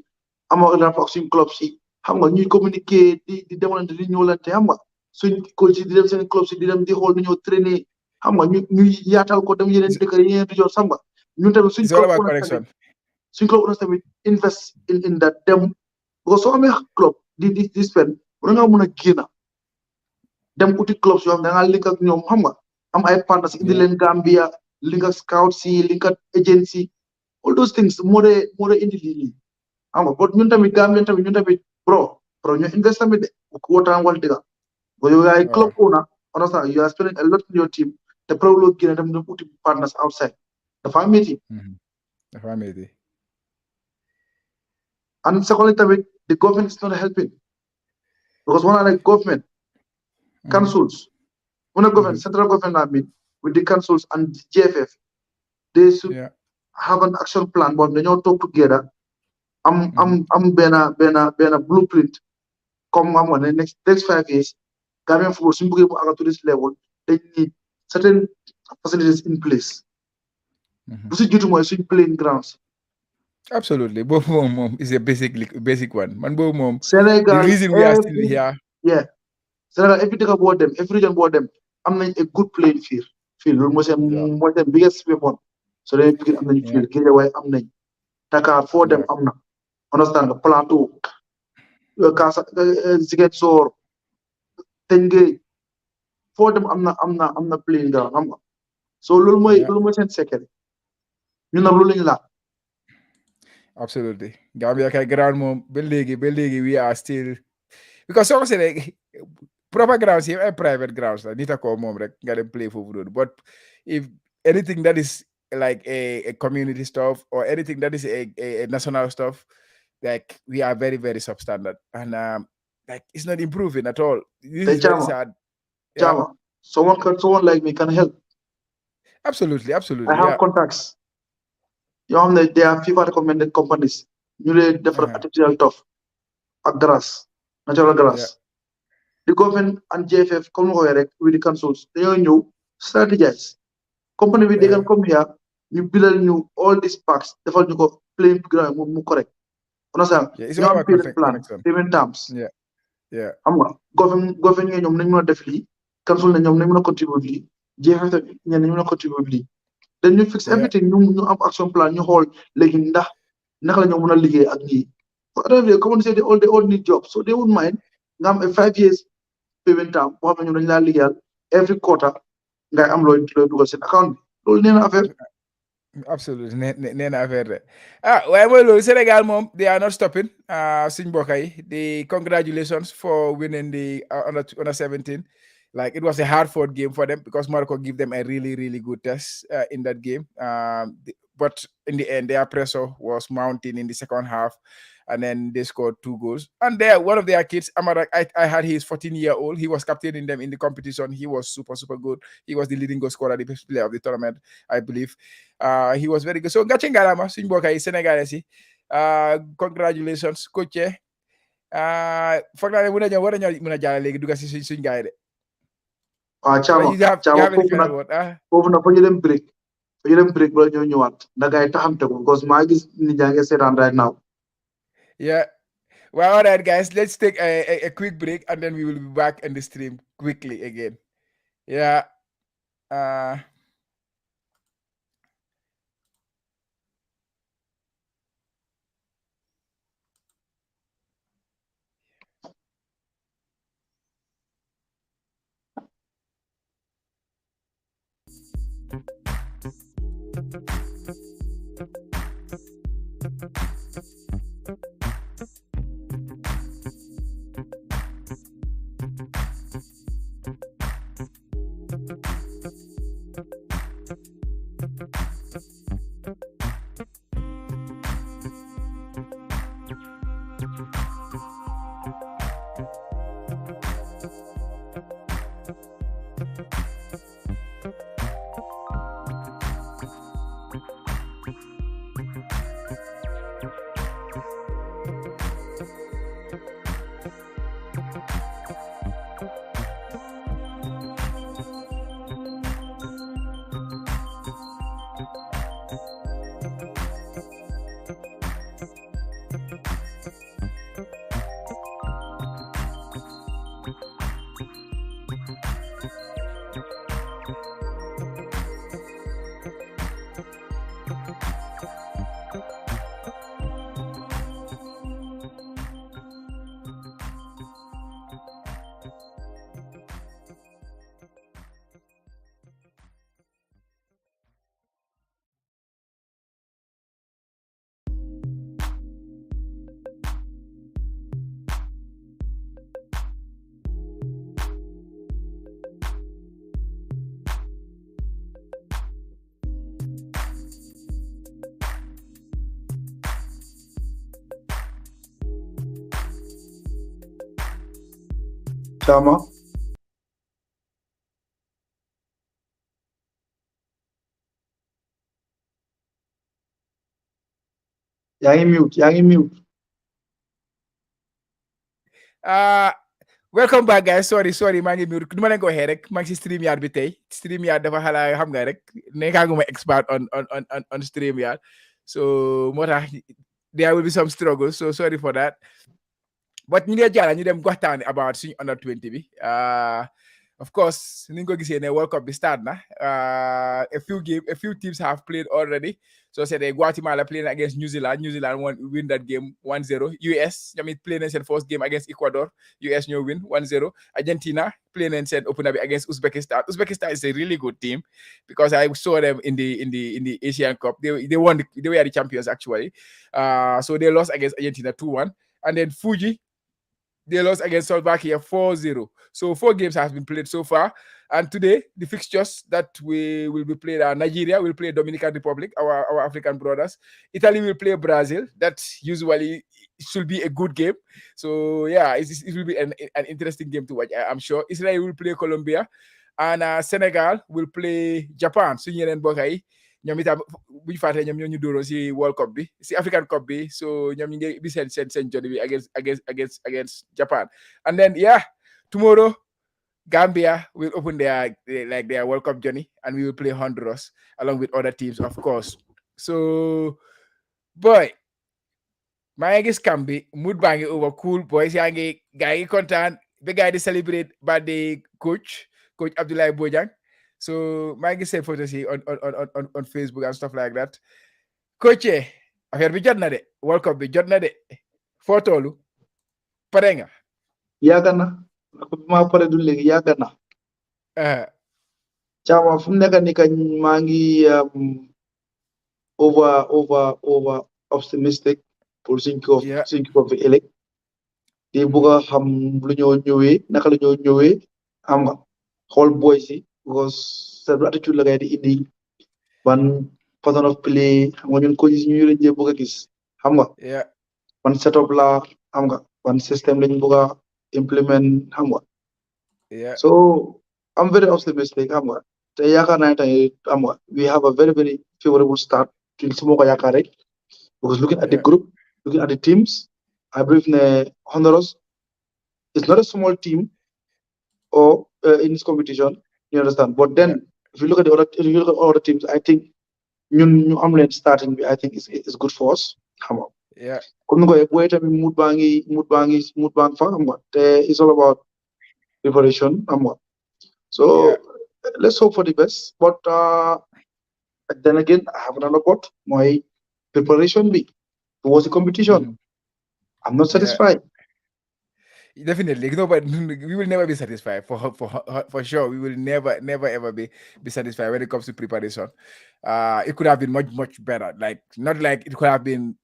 Speaker 2: amoo rapport ak suñu club si xam nga ñuy communiquer di demalante di ñëwlante xam nga suñ coach yi di dem seen club si di dem di xool nu ñoo traîner xam nga ñu yaatal ko dem yeneen dëkk yeneen région xam nga ñun tamit
Speaker 1: It's all about connection.
Speaker 2: suñ club owners tamit invest in that dem because soo amee club di spend war nga mën a génn dem uti clubs yoo xam ne da ngaa link ak ñoom xam nga am ay partners indi leen Gambia link ak scouts yi link ak agency all those things moo dee indi lii nii xam nga but ñun tamit Gambia tamit ñun tamit bro ñu invest tamit de ku wotaan wal diga bo yow yaay club owner understand you are spending a lot in your team te pro loo génne dem dem uti partners outside dafa métti
Speaker 1: Dafa métti.
Speaker 2: and secondly tamit the government is not helping because one like government councils when a government central government I mean with the councils and the GFF they should have an action plan but dañoo talk together am benn blueprint comme am nga ne next 5 years Gambian football suñu bëggee mu àgg to this level they need certain facilities in place bu si jiitu mooy suñ playing grounds
Speaker 1: Absolutely. Boobu moom is a basic one. Man boobu moom.
Speaker 2: Senegal
Speaker 1: The reason we are still here.
Speaker 2: Yeah. Senegal every dëkk boo dem every region boo dem am nañ a good playing field loolu mooy seen biggest weapon so dañuy Pikine am nañ field Guédiawaye am nañ Dakar foo dem am na understand nga Plateau Ziguinchor Tëngéej foo dem am na playing ground xam nga so loolu mooy seen secret ñun nag loolu lañu laaj
Speaker 1: Absolutely. Gambia kay ground moom ba léegi we are still because soo ko seetee proper grounds yi ay private grounds la nit a ko moom rek nga dem play foofu noonu but if anything that is like a community stuff or anything that is a national stuff like we are very very substandard and like it's not improving at all. This is very sad.
Speaker 2: Jama, someone like me can help.
Speaker 1: Absolutely,
Speaker 2: I
Speaker 1: absolutely.
Speaker 2: have
Speaker 1: Yeah.
Speaker 2: contacts. You know, they are FIFA recommended companies. You lay different
Speaker 1: Uh-huh.
Speaker 2: artificial tough ak grass, natural
Speaker 1: Yeah.
Speaker 2: grass. The government and JFF come over with the councils. They all new strategize. Company we they
Speaker 1: Uh-huh.
Speaker 2: can come here, you build new all these parks, therefore you go plain ground more correct. Understand?
Speaker 1: Yeah. It's
Speaker 2: You
Speaker 1: all
Speaker 2: have
Speaker 1: about
Speaker 2: payment plan,
Speaker 1: connection.
Speaker 2: payment terms.
Speaker 1: Yeah. Yeah.
Speaker 2: Xam nga government ñoo ñoom nañ mën a def lii council ne ñoom nañ mën a contribuer lii JFF tamit ñenn nañ mën a contribuer lii dañ ñu fix
Speaker 1: Yeah.
Speaker 2: everything ñu am action plan ñu xool léegi ndax naka la ñoo mën a liggéey ak ñii for other way comme say they all need job so they wouldn't mind nga am a 5 years payment term boo xam ne ñoom dañ laa liggéeyal every quarter ngay am looy dugal seen account bi loolu nee na affaire
Speaker 1: Absolutely. Nee na affaire de waaye mooy loolu Sénégal moom they are not stopping suñ mbokk yi the congratulations for winning the under 17. Like it was a hard fought game for them because Morocco give them a really really good test in that game. But in the end, their pressure was mounting in the second half, and then they scored 2 goals. And there, one of their kids, Amarak, I had his 14-year-old. He was captaining them in the competition. He was super super good. He was the leading goal scorer, the best player of the tournament, I believe. He was very good. So gàcce ngalaama suñ mbokk yi Sénégalais yi congratulations coach. Foog naa ne war nañoo mën a jàll léegi dugg si suñ gars yi de.
Speaker 2: waaw
Speaker 1: Wala
Speaker 2: caama
Speaker 1: you
Speaker 2: caama
Speaker 1: have any final word
Speaker 2: foofu nag fa ñu dem break fa ñu dem break bala ñoo ñëwaat da ngay taxamte ko because maa gis nit ñaa ngi seetaan right now
Speaker 1: Yeah. Well, all right, guys. Let's take a quick break and then we will be back in the stream quickly again. Yeah. Uh,
Speaker 2: caama yaa ngi mute
Speaker 1: uh, welcome back, guys. Sorry, maa ngi mute. Nu ma leen ko waxee rek maa ngi si StreamYard bi tey. StreamYard dafa xala xam nga rek nekkaaguma expert on StreamYard. So moo tax there will be some struggle. So sorry for that. But ñu ngi jàll ñu dem waxtaani about suñu under 20 bi. Of course, ni nga ko gisee ne World Cup bi start na. A few teams have played already. So say Guatemala playing against New Zealand. New Zealand win that game 1-0. US, I mean, playing in their first game against Ecuador. US new win 1-0. Argentina playing in said open up against Uzbekistan. Uzbekistan is a really good team because I saw them in the Asian Cup. They won. They were the champions actually. So they lost against Argentina 2-1. And then Fuji, they lost against Slovakia 4-0. So 4 games has been played so far. And today, the fixtures that we will be played are Nigeria will play Dominican Republic, our African brothers. Italy will play Brazil. That usually should be a good game. So yeah, it will be an interesting game to watch. I'm sure. Israel will play Colombia. and Senegal will play Japan suñu yeneen mbokk yi ñoom itam bu ñu fàttee ñoom ñoo ñu dóoroon si World Cup bi si African Cup bi so ñoom ñu ngi bi seen jodi bi against Japan. And then tomorrow Gambia will open their World Cup journey, and we will play Honduras along with other teams, of course. So, boy, maa ngi gis camp bi mood baa ngi over cool boys yaa ngi gaa yi kontaan ba gaa yi di celebrate birthday coach Abdoulaye Bojang. So maa ngi seen photos yi on Facebook and stuff like that. Coach affaire bi jot na de World Cup bi jot na de foo toolu pare nga.
Speaker 2: yàgg na maa pare du léegi yàgg na. Caama fu mu nekk nii kañ maa ngi over optimistic pour suñ ko fi ëllëg di bëgg a xam lu ñoo ñëwee naka la ñoo ñëwee xam nga xool boy si because seen attitude la ngay di indi ban pattern of play xam nga ñun coach yi ñu lañ bëgg a gis xam nga ban setup la xam nga ban système lañ bëgg a implement xam nga so I'm very optimistic xam nga te yaakaar naa ne tey xam nga we have a very very favorable start ci suma ko yaakaar rek because looking at the group looking at the teams I believe ne Honduras is not a small team or in this competition you understand but then if you look at the other teams I think ñun ñu am leen starting bi I think is good for us xam nga comme ni ko booy tamit mood baa ngi fa xam nga te it's all about preparation xam nga so let's hope for the best but then again I have another pot mooy preparation bi towards the competition I'm not satisfied.
Speaker 1: Definitely, but we will never be satisfied for sure. We will never ever be satisfied when it comes to preparation. It could have been much better. Like not like it could have been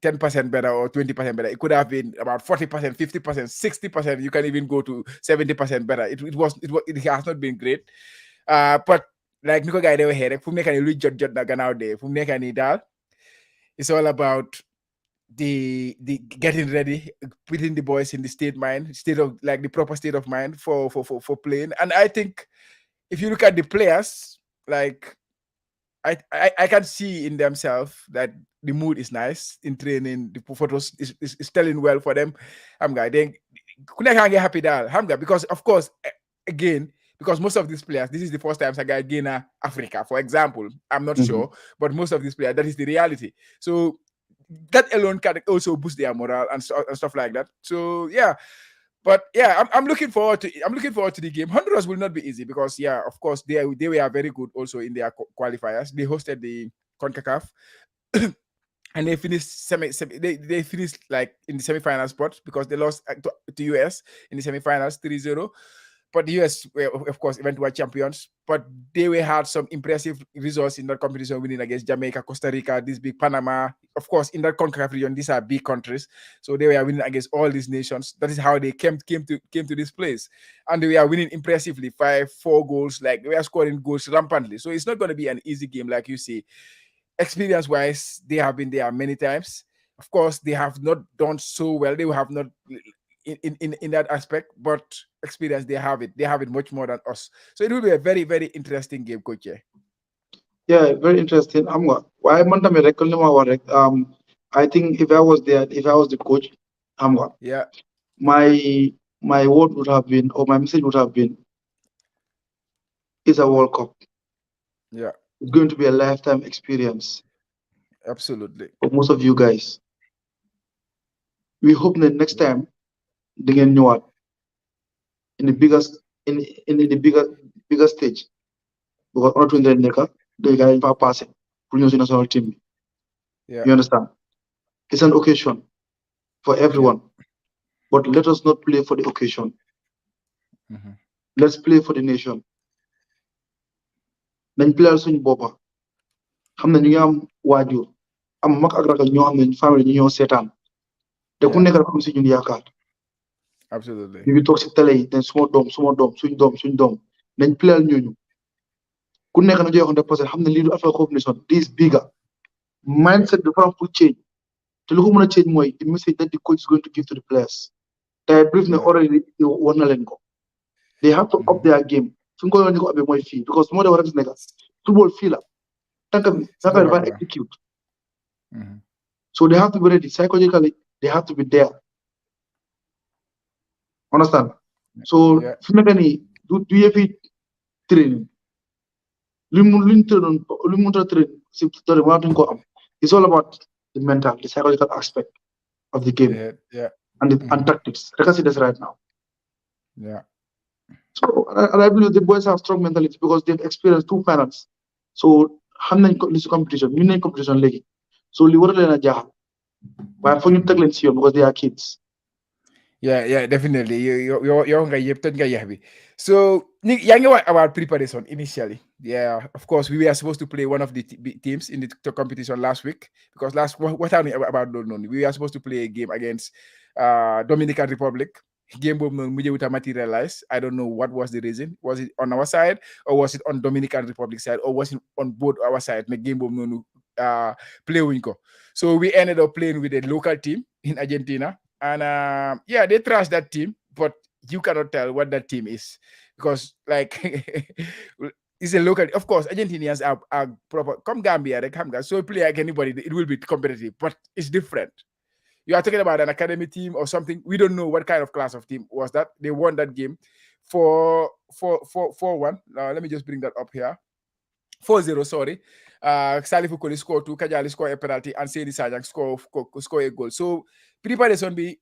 Speaker 1: 10% better or 20% better. It could have been about 40%, 50%, 60%. You can even go to 70% better. It has not been great. But like Nico guy they were here. From nekani jot na ganaw de. From nekani dal. It's all about the getting ready, putting the boys in the state of like the proper state of mind for playing. And I think if you look at the players, like I can see in themselves that the mood is nice in training. The photos is telling well for them. Then happy that because of course again because most of these players, this is the first time Saga Ghana Africa, for example. I'm not sure, but most of these players, that is the reality. So that alone can also boost their morale and stuff like that. So but I'm looking forward to the game. Honduras will not be easy because of course they were very good also in their qualifiers. They hosted the CONCACAF and they finished they finished like in the semi-final spot because they lost to US in the semi-finals 3-0. But the US were, of course, eventual champions. But they had some impressive results in that competition, winning against Jamaica, Costa Rica, this big Panama. Of course, in that CONCACAF region, these are big countries. So they were winning against all these nations. That is how they came to this place. And they were winning impressively, 5-4 goals. Like, they were scoring goals rampantly. So it's not going to be an easy game, like you say. Experience-wise, they have been there many times. Of course, they have not done so well. They have not... In that aspect, but experience they have it much more than us. So it will be a very, very interesting game, coach.
Speaker 2: Yeah, very interesting. Why I think if I was there, if I was the coach, my word would have been, or my message would have been, it's a World Cup.
Speaker 1: Yeah.
Speaker 2: It's going to be a lifetime experience.
Speaker 1: Absolutely.
Speaker 2: For most of you guys. We hope that next time again ñëwaat in the bigger stage because on 20 nekka they guys fa passé pour ñëw si national team. You understand? It's an occasion for everyone. But let us not play for the occasion. Let's play for the nation. Nañ playal suñu boppa xam ne ñu ngi am waajur am mag ak rakk ñoo xam ne famille ñu ñoo seetaan te ku nekk am si ñun yaakaar.
Speaker 1: Absolutely.
Speaker 2: You will talk to tele, then small dom, swing dom. Then play new. Couldn't make another 100%. How many little Africa Cup nation? This bigger mindset. The farm will change. To look how change more. The message that the coach is going to give to the players. They brief already. They want to go. They have to up their game. fi nga ko yoon di ko amee mooy fii because moo de war a gis nekk football fii la tànk bi naka dafa execute so they have to be ready psychologically they have to be there understand so fi mu nekk nii du yëfi training luñ train luñ mënta train si tori waatuñ ko am it's all about the mental the psychological aspect of the game and tactics rek a si des right now so and I believe the boys have strong mentality because they've experienced 2 finals so xam nañ ko li si competition ñu nañ competition léegi so li war a leen a jaaxal waaye foog ñu teg leen si yoon because they are kids.
Speaker 1: Yeah, definitely. You're nga So, yang about preparation initially. Yeah, of course, we were supposed to play one of the teams in the competition last week because what happened about London? We were supposed to play a game against Dominican Republic. Game materialized. I don't know what was the reason. Was it on our side or was it on Dominican Republic side or was it on both our side? The game play winko. So we ended up playing with a local team in Argentina. And yeah, they trust that team, but you cannot tell what that team is because, like, it's a local. Of course, Argentinians are proper. Come Gambia, they come. So play like anybody, it will be competitive, but it's different. You are talking about an academy team or something. We don't know what kind of class of team was that. They won that game for 4-1. Let me just bring that up here. 4-0, sorry. Salifu Koli score 2, Kajali score a penalty, and Sedi Sajak score a goal. So preparation be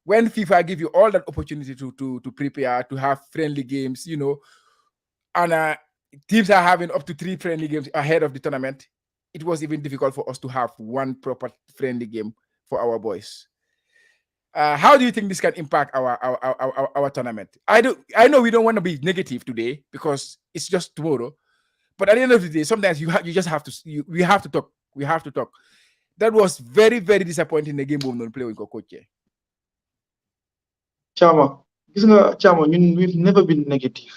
Speaker 1: when FIFA give you all that opportunity to prepare, to have friendly games, you know, and teams are having up to 3 friendly games ahead of the tournament. It was even difficult for us to have one proper friendly game for our boys. How do you think this can impact our tournament? I know we don't want to be negative today because it's just tomorrow. But at the end of the day, sometimes you just have to we have to talk. We have to talk. That was very, very disappointing. The game we don't play with coach.
Speaker 2: Chama, we've never been negative.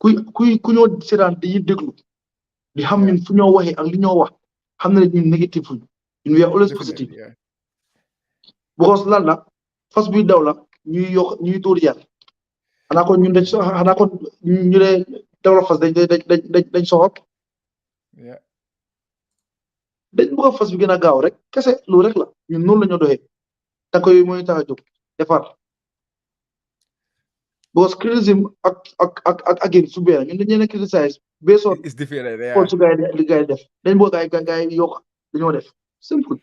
Speaker 2: Ku ñoo seetaan dañuy déglu di xam ñun fu ñoo waxee ak li ñoo wax xam na ñun negative fuñ ñun we are always positive because lan la fas buy daw la ñuy dóor yar xanaa kon ñun ñu ne dawla fas dañ soxop dañ bëgg a fas bi gën a gaaw rek kese loolu rek la ñun noonu la ñoo doxee tànk yooyu mooy tax a jóg defar because criticism ak again su beera ñun dañ leen a criticize based on
Speaker 1: it's different
Speaker 2: xool su gars yi li gars yi def dañ bëgg gars yi yokk dañoo def simple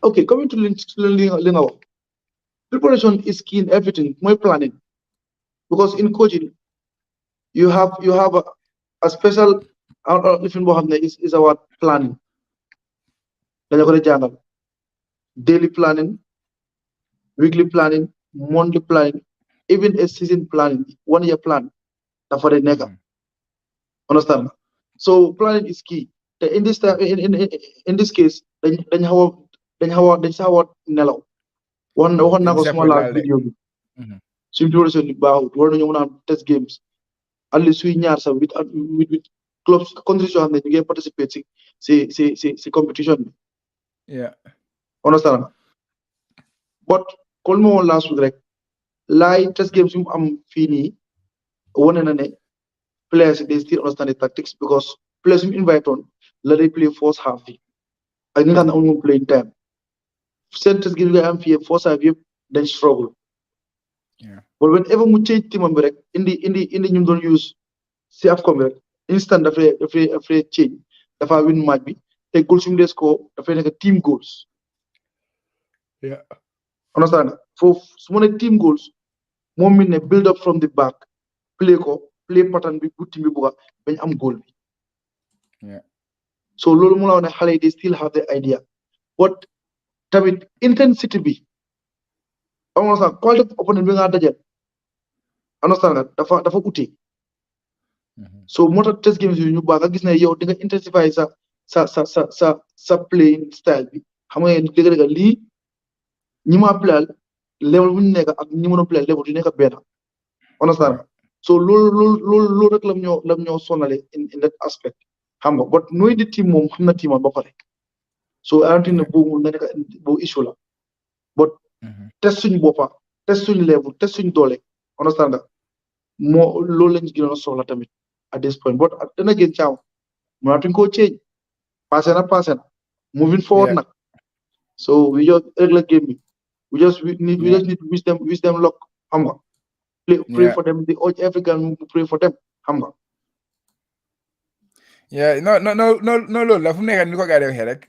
Speaker 2: okay coming to li nga wax preparation is key in everything mooy planning because in coaching you have a special lifin boo xam ne is about planning dañu ko di jàngal daily planning weekly planning monthly planning even a season planning 1 year plan dafa de nekk understand so planning is key in this time in this case dañ xaw a nelaw waxoon naa ko suma last vidéo bi suñu duration bi baaxut war nañu mën a test games at least suy ñaar sax with clubs countries yoo xam ne ñu ngi participate si competition bi understand but comme ma woon last week rek laay test games yu mu am fii nii wane na ne players they still understand the tactics because players yu mu invite on la day play first half bi ak ñi nga xam ne amuñu playing time seen test games yi am fii first half yëpp dañ struggle but whenever mu change teamam bi rek indi ñu doon use si AFCON bi rek instant dafay change dafa win match bi te goals yu mu des ko dafay nekk team goals understand foofu su ma ne team goals moom mi ne build up from the back play pattern bi bu team bi bugga bañ am goal bi so loolu mu la wax ne xale yi they still have the idea but tamit intensity bi understand quality of opponent bi nga dajal understand nga dafa uti so moo tax test games yi ñu baax nga gis ne yow di nga intensify sa playing style bi xam nga dëgg-dëgg lii ñi ma playal level bu ñu nekk ak ñi mën a playal level du nekk benn understand so loolu rek lam ñoo sonale in that aspect xam nga but nooy di team moom xam na teamam ba pare so I don't think ne boobu nga nekk boobu issue la but test suñu boppa test suñu level test suñu doole understand nga moo loolu lañ gënoon a soxla tamit at this point but then again Cham mënatuñ koo change passé na moving forward
Speaker 1: Yeah,
Speaker 2: nag so we just regular game bi we
Speaker 1: yeah,
Speaker 2: just need to wish them luck xam nga pray
Speaker 1: yeah.
Speaker 2: for them the urge every girl mu pray for them xam nga
Speaker 1: Yeah, no, loolu la fu mu nekk nii ni ko gars yi waxee rek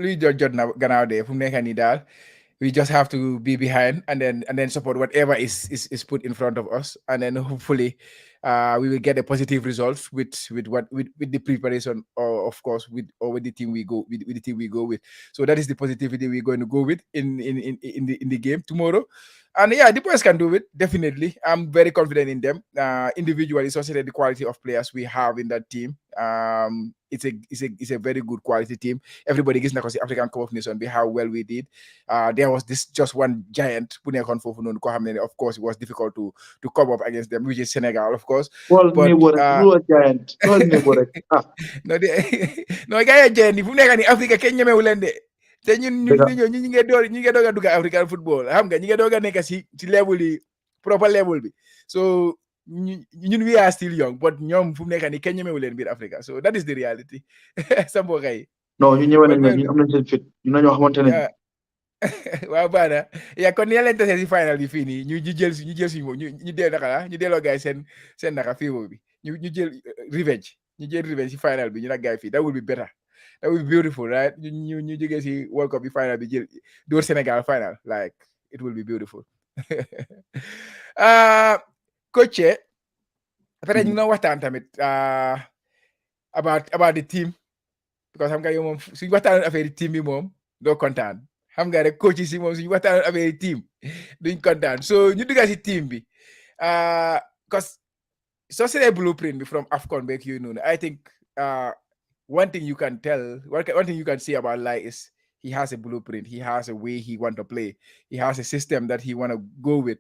Speaker 1: luy jot na gannaaw de fu mu nekk nii daal we just have to be behind and then support whatever is put in front of us, and then hopefully we will get a positive results with the preparation, or of course with the team we go with the team we go with. So that is the positivity we're going to go with in the game tomorrow. And yeah, the boys can do it definitely. I'm very confident in them. Individually, especially the quality of players we have in that team. It's a very good quality team. Everybody gets the African Cup of Nations, how well we did. There was this just one giant bu nekkoon foofu noonu koo xam ne of course it was difficult to come up against them, which is Senegal, of course.
Speaker 2: wal
Speaker 1: But
Speaker 2: néebo rek lu la giant wal néebo rek
Speaker 1: no de no gars yi giant yi fu mu nekk nii Afrique kenn ñemewu leen de te
Speaker 2: dëgga
Speaker 1: ñi ngi doog a dugg African football, xam nga ñi ngi doog a nekk si level yi proper level bi, so ñun we are still young, but ñoom fu mu nekk nii kenn ñemewu leen biir Africa, so that is the reality. sa mbokk yi
Speaker 2: non ñu ñëwee
Speaker 1: but
Speaker 2: nañ ñu am nañ seen fit ñu nañoo xamante nañ
Speaker 1: yeah. waaw baax na yaa kon ni leen tasee si final bi fii nii ñu jël suñu moom ñu delloo naka ñu delloo gars yi seen naka fii bi ñu jël revenge si final bi ñu nag gars yi fii that will be better, that will be beautiful, right? ñu jógee si World Cup bi final bi jël door Sénégal final, like it will be beautiful. Coach après ñu ngi doon waxtaan tamit about the team, because xam nga yow moom suñu waxtaanoon affaire team bi moom doo kontaan, xam nga rek coach si moom suñu waxtaanoon affaire team duñ kontaan, so ñu dugga si team bi because soo seetee blueprint bi from AFCON beeg yooyu noonu, I think one thing you can say about Lai is he has a blueprint, he has a way he want to play, he has a system that he want to go with,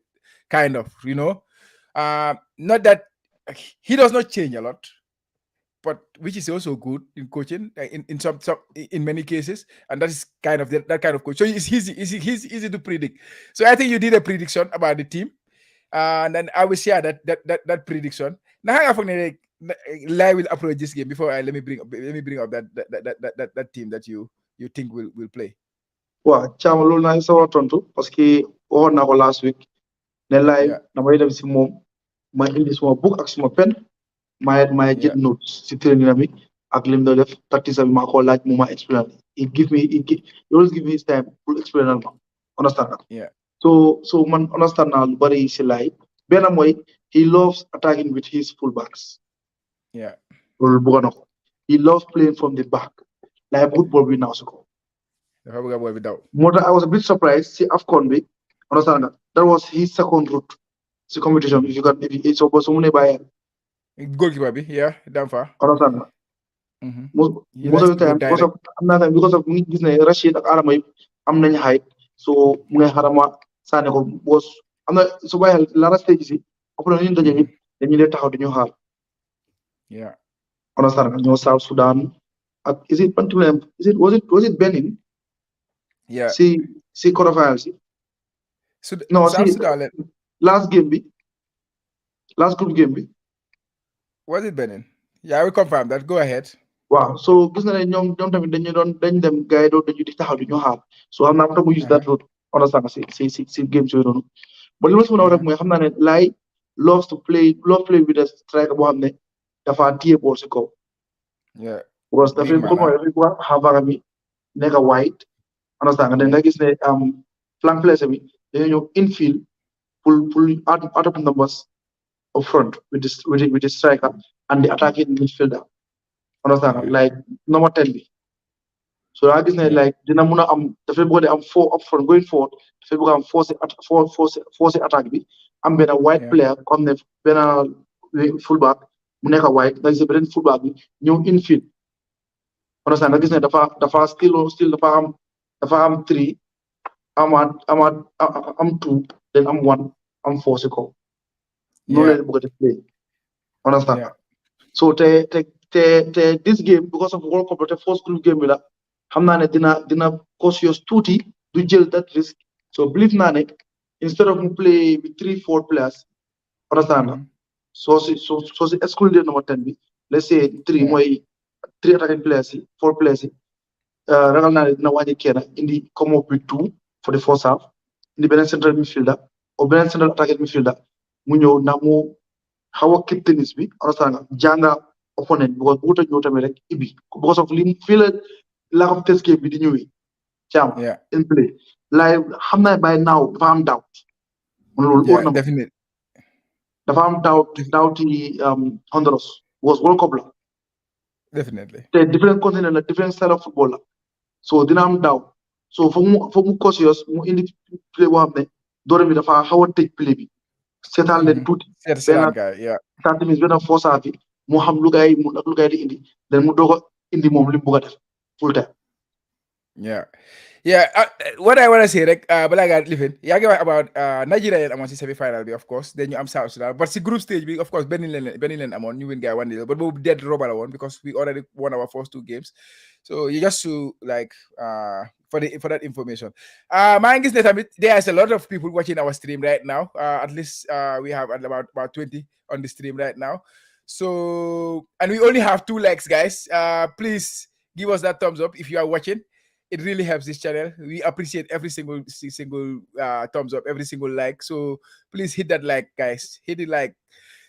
Speaker 1: kind of, not that he does not change a lot, but which is also good in coaching in some in many cases, and that is kind of that kind of coach. So it's easy to predict. So I think you did a prediction about the team, and then I will share that prediction. Now I think Lai will approach this game before let me bring up that team that you think will play.
Speaker 2: waaw Cham loolu naa sa war a tontu parce que waxoon naa ko last week ne laay
Speaker 1: Yeah,
Speaker 2: damay dem si moom ma indi suma book ak suma pen may
Speaker 1: yeah,
Speaker 2: jël notes si training bi ak lim doon def tactics bi maa ko laaj mu ma explain he always give me his time pour explain ma understand nga
Speaker 1: yeah,
Speaker 2: so man understand naa lu bari si laay benn mooy he loves attacking with his fullbacks
Speaker 1: yeah,
Speaker 2: loolu bëgg na ko he loves playing from the back laay bëggut ball bi naaw si ko
Speaker 1: dafa bëgg a booy bi daw.
Speaker 2: moo tax I was a bit surprised si AFCON bi understand nga that was his second route si competition if you can if so mu ne bàyyi
Speaker 1: Goalkeeper bi, yeah, Damfa.
Speaker 2: understand nga
Speaker 1: He
Speaker 2: most
Speaker 1: likes
Speaker 2: of
Speaker 1: to
Speaker 2: the
Speaker 1: go
Speaker 2: time
Speaker 1: direct.
Speaker 2: am naa time because of mu ngi gis ne Rashid ak Adama yëpp am nañ height so mu ne xarama sànni ko boos am na su bàyyi xel la stage si après ñu daje ñëpp dañuy dee taxaw di ñu xaar
Speaker 1: Yeah,
Speaker 2: understand nga ñoo South Sudan ak was it Benin
Speaker 1: yeah.
Speaker 2: si quarterfinals si non
Speaker 1: South
Speaker 2: si
Speaker 1: Sudan,
Speaker 2: last game bi last group game bi
Speaker 1: was it Benin? Yeah, I will confirm that. Go ahead.
Speaker 2: waaw so gis na ne ñoom tamit dañ dem gars yi doon dañu di taxaw di ñu xaar so xam naa mu tax mu use that route understand nga si game yooyu noonu but li ma si mën a wax rek mooy xam naa ne laay loves play with a striker boo xam ne dafa téye ball si kaw
Speaker 1: Yeah,
Speaker 2: because
Speaker 1: big man.
Speaker 2: dafay bëgg xaavaara bi nekk wide understand nga nga gis ne flank place bi dañoo ñëw infield pour out of numbers up front with the striker and the attacking midfielder understand nga like number 10 bi so daa gis ne like dina mun a am dafay bëgg am 4 up front going forward dafay bëgg am force attaque bi am benn wide player comme ne benn fullback mu nekk wide nga gis beneen fullback bi ñëw infield understand nga gis ne dafa still dafa am 3 am 2 then am 1 am 4 si kaw noonu leen bëgg a def play understand so te this game because of World Cup te first group game bi la xam naa ne dina cautious tuuti du jël that risk so believe naa ne instead of mu play with 3-4 players understand nga.
Speaker 1: Mhm.
Speaker 2: So si excluded number 10 bi, let's say three
Speaker 1: Yeah.
Speaker 2: mooy three attacking players yi, four players yi, ragal naa ne dina wàññi kenn indi come up with two for the first half, indi beneen central midfielder or beneen central attacking midfielder mu ñëw ndax mu xaw a keep tennis bi, understand nga, jànga opponent because bu ko ñëw tamit rek ibi because of li fii la lack of test game bi di ñëwee caam
Speaker 1: Yeah.
Speaker 2: in play laay xam naa by now dafa am doubt man loolu óor
Speaker 1: Yeah.
Speaker 2: na ma
Speaker 1: Definitely.
Speaker 2: dafa am doubt yi Honduras was World Cup la
Speaker 1: Definitely.
Speaker 2: te different continent la different style of football la so dina am doubt so foog mu cautious mu indi play boo xam ne doore bi dafa xaw a tëj play bi seetaan leen tuuti benn
Speaker 1: Seetaan guy. Yeah.
Speaker 2: 30 minutes benn force bi mu xam lu gaay mu ak lu gaay di indi then mu doog a indi moom li mu bugg a def full time.
Speaker 1: Yeah. Yeah. What I want to say, like, but like I live yeah, about Nigeria among the semi-final, of course. Then you am South Sudan, but the group stage, of course, Benin among you win guy 1-0, but we dead rubber one because we already won our first two games. So you just to like for that information. My guess that there's a lot of people watching our stream right now. At least we have about 20 on the stream right now. So and we only have 2 likes, guys. Please give us that thumbs up if you are watching. It really helps this channel. We appreciate every single thumbs up, every single like. So please hit that like, guys. Hit it like.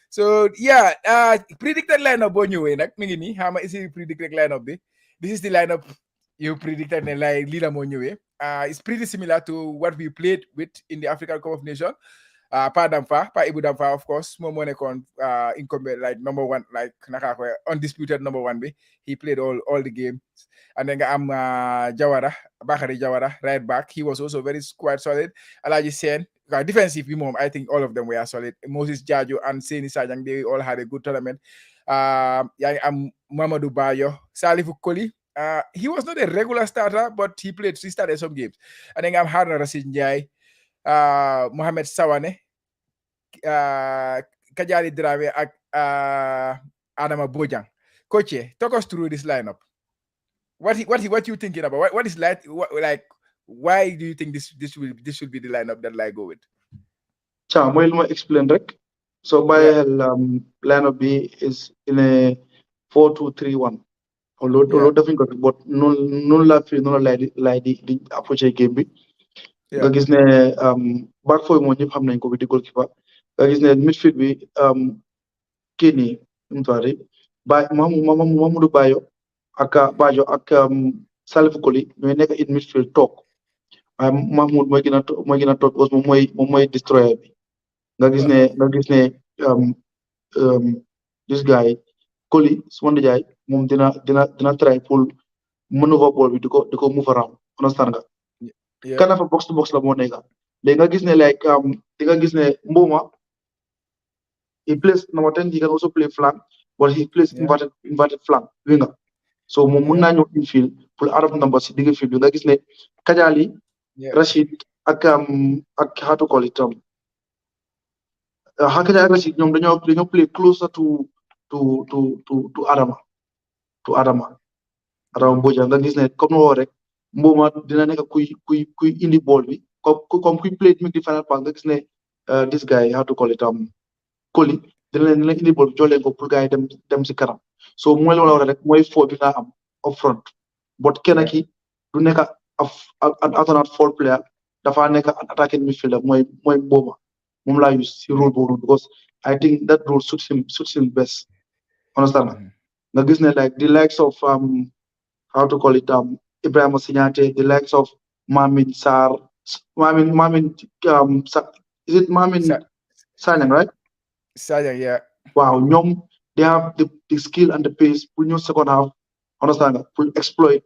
Speaker 1: So yeah, predicted lineup boo ñëwee nag mi ngi nii xama isi predicted lineup bi. This is the lineup you predicted ne like lii la moo ñëwee. It's pretty similar to what we played with in the African Cup of Nations. Pa Ibu Damfa, of course, moom moo nekkoon incumbent, like number one, like naka ko undisputed number one bi. He played all the games. And then am Bakary Jawara, right back. He was also very quite solid. Alaji Sen, defensive mom, I think all of them were solid. Moses Jajo and Seni Sajang, they all had a good tournament. Am Mamadou Bayo, Salifu Koli. He was not a regular starter, but he started some games. And then I'm Haruna Rashid Njai, Mohamed Sawane, Kajali Drame, Adama Bojang. Coach, talk us through this lineup. What you thinking about? What is like why do you think this should be the lineup that I go with?
Speaker 2: Mooy lu ma explain rek soo bàyyee xel lineup bi is in a 4-2-3-1 loolu defuñ ko but noonu la fi noonu lay di approché game bi nga gis ne back four moom ñëpp xam nañ ko bi di goalkeeper nga gis ne midfield bi kii nii nu mu tuddati Mamadou Bayo ak Salif Koli ñooy nekk in midfield toog waaye Mahmoud mooy gën a toog parce que moom mooy destroyer bi nga gis ne this guy Koli suma ndijaay moom dina try pour maneuver ball bi di ko move around understand nga kana fa box to box la moo nekk léegi nga gis ne like di nga gis ne Mboma he plays number 10 he can also play flank but he plays inverted flank winger so moom mun naa ñëw infield pour out of number si digg field bi nga gis ne Kajali Rashid ak how to call it Kajali ak Rashid ñoom dañoo play closer to Adama Bojang nga gis ne comme no rek Mboma dina nekk kuy indi ball bi comme kuy play mi di final pass nga gis ne this guy how to call it Koli dina leen indi ball bi jox leen ko pour gars yi dem si kanam so mooy la wax rek mooy foo bi nga am up front but kenn ki du nekk an alternate four player dafa nekk an attacking midfielder mooy Mboma moom laa use si role boobu because I think that role suits him best understand nga gis ne like the likes of how to call it Ibrahima Signate, the likes of Mamin Sarr is it Mamin Sanyang, right?
Speaker 1: Sanyang, yeah.
Speaker 2: Wow, they have the skill and the pace pour ñëw second half understand nga pour exploit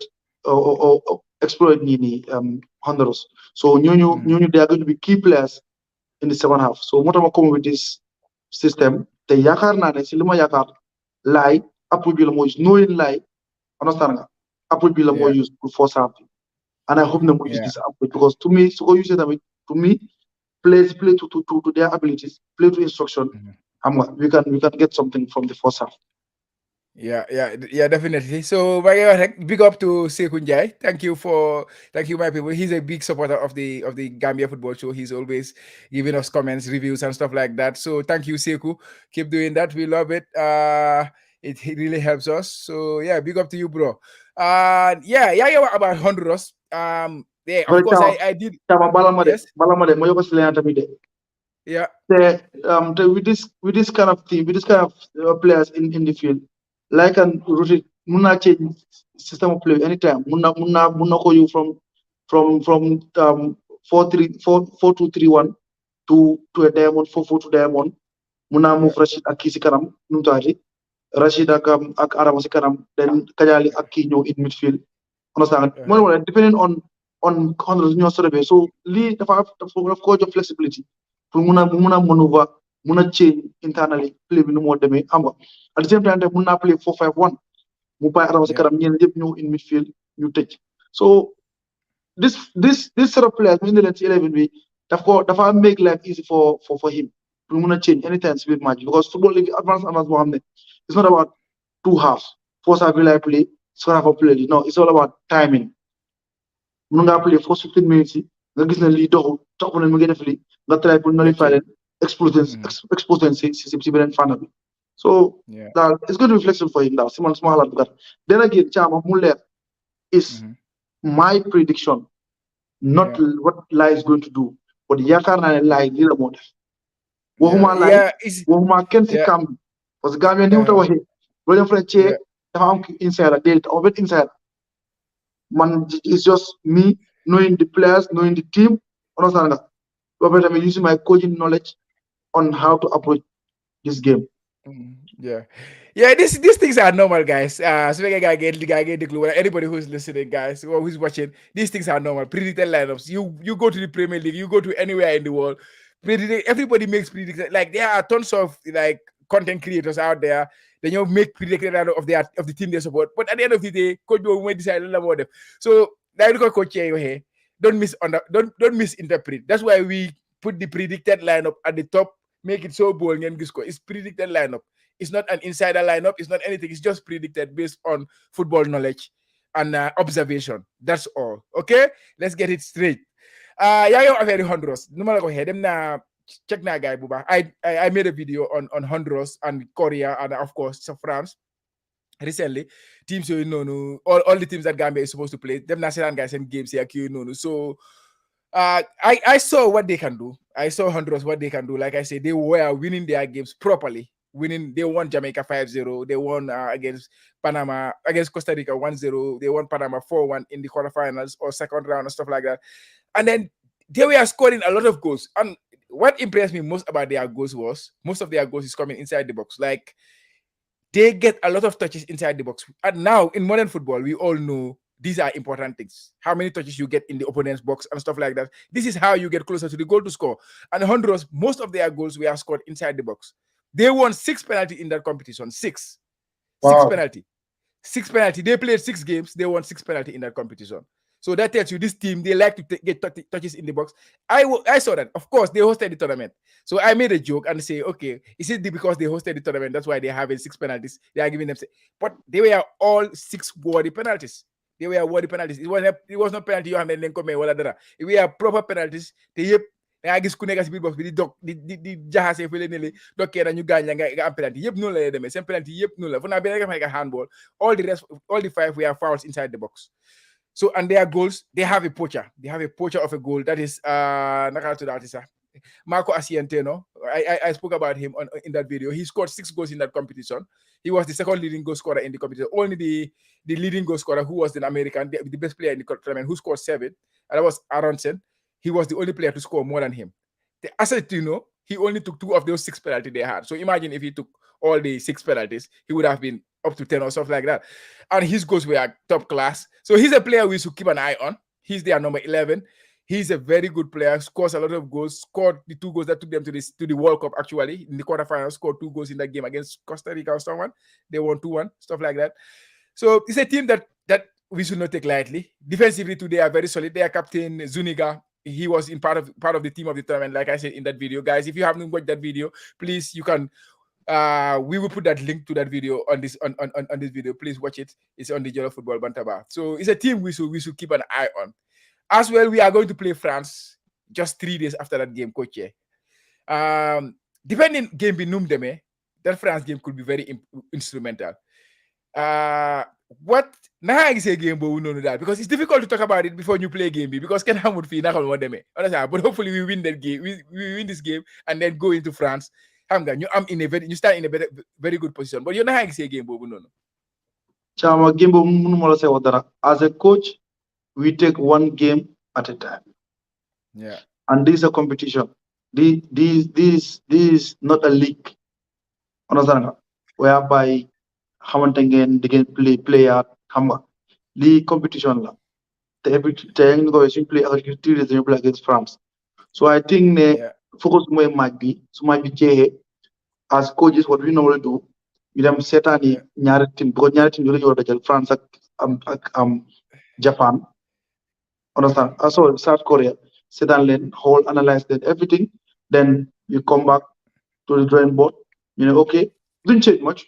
Speaker 2: ni Honduras so ñooñu they are going to be key players in the second half so moo tax ma come with this system te yaakaar naa ne si li ma yaakaar laay approach bi la moo use knowing laay understand nga approach bi la moo use pour force half and I hope ne moo use this approach because to me su ko use tamit to me play to their abilities play to instruction we can get something from the first half.
Speaker 1: Yeah, definitely. So, big up to Sekou Njai. Thank you, my people. He's a big supporter of the Gambia Football Show. He's always giving us comments, reviews, and stuff like that. So, thank you, Sekou. Keep doing that. We love it. It really helps us. So, yeah, big up to you, bro. Yeah, about Honduras. Yeah, of
Speaker 2: But
Speaker 1: course, I did.
Speaker 2: Chama
Speaker 1: Yes.
Speaker 2: bala ma de mo yoko sile tamit de.
Speaker 1: Yeah.
Speaker 2: With this kind of team, with this kind of players in the field, like an rotate, muna change system of play anytime. Muna call you from 4-3-4 4-2-3-1 to a diamond 4-4 to diamond. Muna
Speaker 1: Yeah.
Speaker 2: move Rashid ak kii si kanam nu mu taati Rashid ak Adama si kanam then Kajali ak kii ñëw in midfield. Understand?
Speaker 1: Uh-huh.
Speaker 2: More depending on ñoo sore so lii daf ko jox flexibility pour mun a maneuver mun a change internally play bi nu moo demee xam nga at the same time mun naa play 4-5-1 mu bàyyi Adama si
Speaker 1: Yeah.
Speaker 2: kanam ñeneen yëpp ñëw in midfield ñu tëj so this set of players mu indi leen ci 11 bi dafa make life easy for him pour mun a change anytime si biir match because football léegi advance boo xam ne it's not about two halves first half bi lay play second half of play no it's all about timing mun ngaa play first 15 minutes yi nga gis ne lii doxul topp na mu ngi def lii nga try pour nullify leen expose leen si beneen fànn bi so
Speaker 1: Yeah.
Speaker 2: daal it's going to be flexible for him daal si man suma xalaat bu gàtt then again Chama mu leer is my prediction not what Lai is going to do but yaakaar naa ne Lai lii la moo def waxuma Lai waxuma kenn si camp bi parce que Gambia ni mu ta waxee loo dem fa cee dafa am insider déedéet amul benn insider man it's just me knowing the players knowing the team understand nga ba pare tamit using my coaching knowledge on how to approach this game.
Speaker 1: Yeah, these things are normal, guys. So we get the clue. Anybody who's listening, guys, or who's watching, these things are normal. Predicted lineups. You go to the Premier League, you go to anywhere in the world. Everybody makes predicted. Like there are tons of like content creators out there. Then you make predicted lineup of the team they support. But at the end of the day, coach will decide about them. So now look at coach here. Don't misinterpret. That's why we put the predicted lineup at the top. Make it so bold and Gisco. It's predicted lineup. It's not an insider lineup. It's not anything. It's just predicted based on football knowledge and observation. That's all. Okay? Let's get it straight. Yeah, very Honduras. No matter what, them na check na guy buba. I made a video on Honduras and Korea and of course France. Recently, teams you know, all the teams that Gambia is supposed to play, them national guys and games here, you know. So I saw what they can do. I saw Honduras what they can do. Like I said, they were winning their games properly. They won Jamaica 5-0. They won against Panama, against Costa Rica 1-0. They won Panama 4-1 in the quarterfinals or second round and stuff like that. And then they were scoring a lot of goals. And what impressed me most about their goals was most of their goals is coming inside the box. Like they get a lot of touches inside the box. And now in modern football, we all know these are important things. How many touches you get in the opponent's box and stuff like that. This is how you get closer to the goal to score. And Honduras, most of their goals were scored inside the box. They won 6 penalty in that competition. Six penalty. 6 penalty. They played 6 games. They won 6 penalty in that competition. So that tells you this team, they like to get touches in the box. I saw that. Of course, they hosted the tournament. So I made a joke and say, okay, is it because they hosted the tournament? That's why they have 6 penalties. They are giving them. But they were all 6 worthy penalties. They were worthy penalties. It was not penalty you have then come wala dara. It were proper penalties. They nga gis ku nekk si biir box bi di jaxase fele ne le dokkee na ñu gaañ la nga am penalty yëpp noonu la demee seen penalty yëpp noonu la fu naa benn nga handball all the 5 were fouls inside the box. So and their goals, they have a poacher. They have a poacher of a goal that is Marco Asienteno. I spoke about him in that video. He scored 6 goals in that competition. He was the second leading goal scorer in the competition. Only the leading goal scorer, who was an American, the best player in the tournament, who scored 7, and that was Aronson. He was the only player to score more than him. The Assetino, he only took 2 of those 6 penalties they had. So imagine if he took all the 6 penalties, he would have been up to 10 or stuff like that. And his goals were top class. So he's a player we should keep an eye on. He's their number 11. He's a very good player, scores a lot of goals, scored the 2 goals that took them to the World Cup, actually. In the quarterfinals, scored 2 goals in that game against Costa Rica or someone. They won 2-1, stuff like that. So it's a team that we should not take lightly. Defensively, too, they are very solid. Their captain, Zuniga, he was in part of the team of the tournament, like I said in that video. Guys, if you haven't watched that video, please, you can We will put that link to that video on this video. Please watch it. It's on the Jollof Football Bantaba. So it's a team we should keep an eye on. As well, we are going to play France just 3 days after that game, coach. Depending game be deme, that France game could be very instrumental. What now I say game but we know that because it's difficult to talk about it before you play game because can have fee understand, but hopefully we win that game, we win this game and then go into France. You start in a very good position. But you know how I say game but we know.
Speaker 2: Chama game bo munuma la say wadara. As a coach, we take one game at a time.
Speaker 1: Yeah.
Speaker 2: And this is a competition. This is not a league. Understand? Whereby xamante ngeen di ngeen play at xam nga lii competition la te every te ñu ko suñ play ak three days ñu play against France. So I think ne focus mooy match bi su match bi jeexee as coaches what we normally do ñu dem seetaani ñaari team because ñaari team yooyu la ñu war a dajal France ak Japan. Understand? Also South Korea seetaan leen whole analyze leen everything then you come back to the drawing board you know okay didn't change much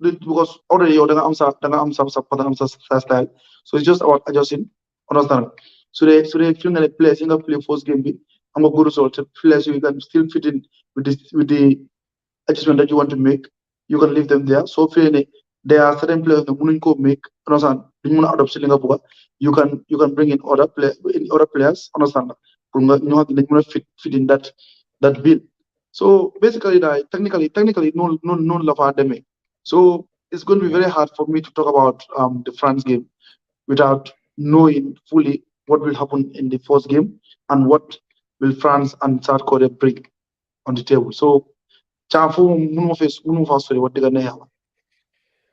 Speaker 2: because already you're am sa style. So it's just about adjusting. Understand? So they feel that play single play first game be I'm a good result. Players you can still fit in with the adjustment that you want to make. You can leave them there. So feeling there are certain players that wouldn't go make understand you can bring in other players, understand? You have to fit in that bill. So basically technically no love academic. So it's going to be very hard for me to talk about the France game without knowing fully what will happen in the first game and what will France and South Korea bring on the table. So, Chafu, sorry, what they're gonna have.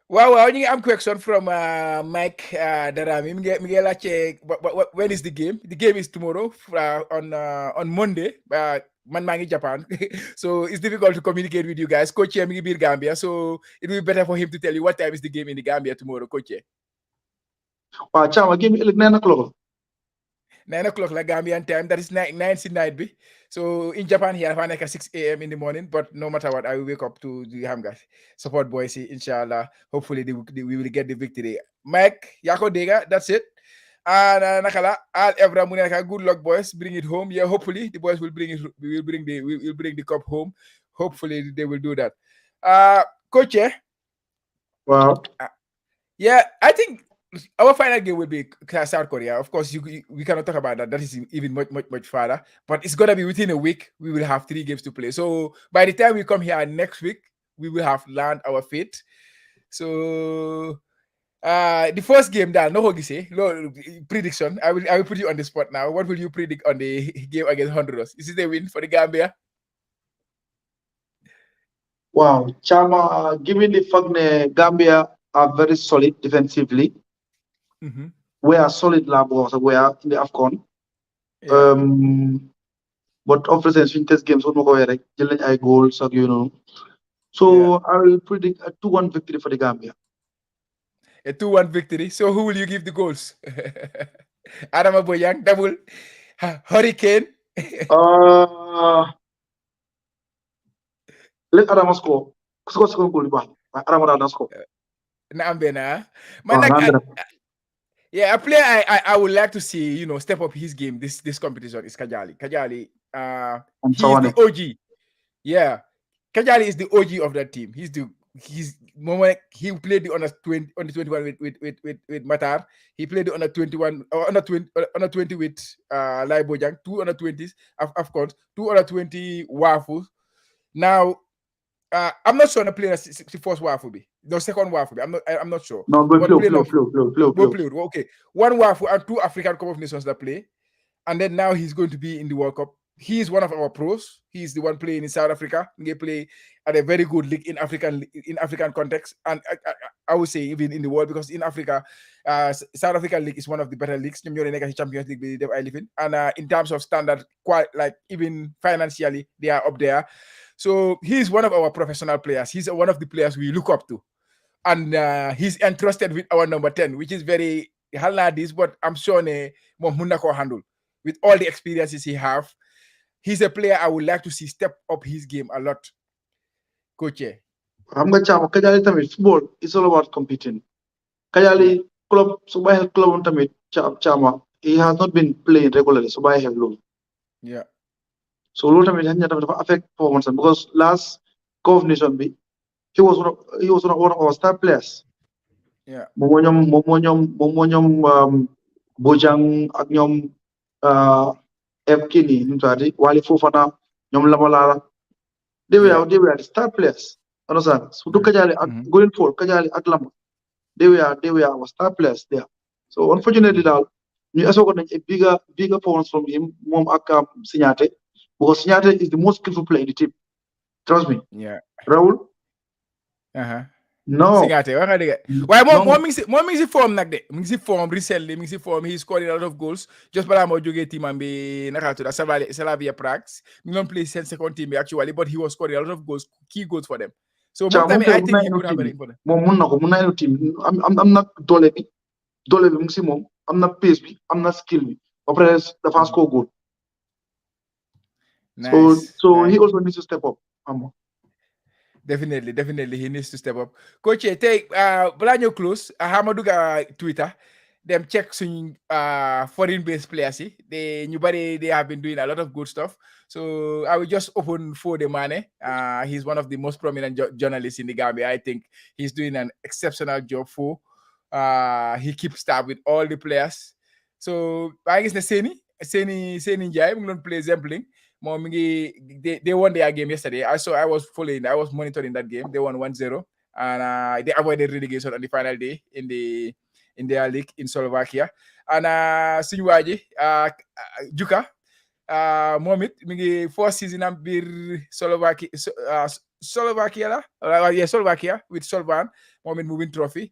Speaker 1: Wow, I'm question from Mike Darami. When is the game? The game is tomorrow on Monday. Man mangi Japan. So it's difficult to communicate with you guys. Coach Mingi Gambia. So it will be better for him to tell you what time is the game in the Gambia tomorrow, Coach.
Speaker 2: Wow, Chama, game is 9 o'clock.
Speaker 1: 9 o'clock like Gambian time. That is 9 night be. So in Japan here, I like at 6 a.m. in the morning. But no matter what, I will wake up to the Hamgas support boys. Inshallah, hopefully we will get the victory. Mike, Yako Dega, that's it. And Nakala, Al Evra Munaka, good luck, boys. Bring it home. Yeah, hopefully the boys will bring it. We will bring the cup home. Hopefully they will do that. Coach.
Speaker 2: Wow.
Speaker 1: Yeah, I think our final game will be South Korea. Of course, we cannot talk about that. That is even much farther. But it's gonna be within a week. We will have 3 games to play. So by the time we come here next week, we will have learned our fate. So the first game, no prediction. I will put you on the spot now. What will you predict on the game against Honduras? Is it a win for the Gambia?
Speaker 2: Wow, Chama, given the fact that Gambia are very solid defensively.
Speaker 1: Mm-hmm.
Speaker 2: We are solid labos. We are in the AFCON.
Speaker 1: Yeah.
Speaker 2: But obviously in test games, I goals, So I will predict a 2-1 victory for the Gambia.
Speaker 1: A 2-1 victory. So who will you give the goals? Adama Boyang, double Hurricane.
Speaker 2: Let Adama score. Score goal. Adama score.
Speaker 1: Naambena. Yeah, a player I would like to see, step up his game this competition is Kajali. Kajali, he's the OG. Yeah, Kajali is the OG of that team. He's moment he played the under 21 with Matar. He played the under 21 or under 20 with Lai Bojang, 2 under 20s of course, 2 under 20 Wafu. Now I'm not sure the player is the first Wafu be. The second Wafu be. I'm not sure.
Speaker 2: No, but play.
Speaker 1: Okay. One Wafu and 2 African Cup of Nations that play. And then now he's going to be in the World Cup. He is one of our pros. He's the one playing in South Africa. He play at a very good league in African context, and I would say even in the world, because in Africa, South African league is one of the better leagues. Champions League I live in, and in terms of standard, quite like even financially, they are up there. So he's one of our professional players. He's one of the players we look up to, and he's entrusted with our number 10, which is very hard. But I'm sure Munda can handle with all the experiences he have. He's a player I would like to see step up his game a lot. Coach.
Speaker 2: xam nga Chama Kajali tamit football is all about competing.
Speaker 1: Yeah,
Speaker 2: Kajali club su bàyyi xel club am tamit Chama he has not been playing regularly su bàyyi xel loolu.
Speaker 1: yeah,
Speaker 2: So loolu tamit xëy na tamit dafa affect performance am because last Cup of Nation bi he was one of our star players.
Speaker 1: yeah,
Speaker 2: moom moo ñoom Bojang ak ñoom uh, kii nii nu mu tuddati Wali Fofana ñoom Lamalala
Speaker 1: yeah.
Speaker 2: they were the star players. Understand? Surtout Kajali ak
Speaker 1: Mm-hmm.
Speaker 2: going forward Kajali ak Lama they were our star players there. So unfortunately daal ñu esoogoon nañ a bigger performance from him moom ak Signate because Signate is the most skillful player in the team. Trust me.
Speaker 1: Yeah.
Speaker 2: Raul?
Speaker 1: Uh-huh.
Speaker 2: No.
Speaker 1: Singate, wax nga dëgg. waaye
Speaker 2: No.
Speaker 1: moom mi ngi si form nag de. Mi ngi si form recently, mi ngi si form. He scored a lot of goals. Just balaa moo jógee team am bi naka tudd Slavia Prague. Mi ngi doon play seen second team bi actually, but he was scoring a lot of goals, key goals for them. So moom
Speaker 2: Moom
Speaker 1: tamit I
Speaker 2: mun
Speaker 1: think
Speaker 2: na
Speaker 1: he
Speaker 2: enu
Speaker 1: could have
Speaker 2: team
Speaker 1: an
Speaker 2: bi
Speaker 1: important.
Speaker 2: moom mun na enu team am na doole bi mu ngi si moom am na pace bi am na skill bi ba pare dafa score goal.
Speaker 1: Nice.
Speaker 2: So he also needs to step up.
Speaker 1: Definitely he needs to step up. Coach, tey balaa ñëw close xam nga dugg Twitter dem check suñ foreign based players yi ñu bari they have been doing a lot of good stuff. So I will just open Fode Mane. He's one of the most prominent journalists in the Gambia. I think he's doing an exceptional job for. He keeps tab with all the players. So I guess the Seni Njai mu ngi doon play Zempling. Moom mi ngi they won their game yesterday. I was monitoring that game. They won 1-0 and they avoided relegation on the final day in their league in Slovakia. And suñu waa ji Juka moom it mi ngi first season am biir Slovakia la Slovakia with Solvan moom it mu win trophy.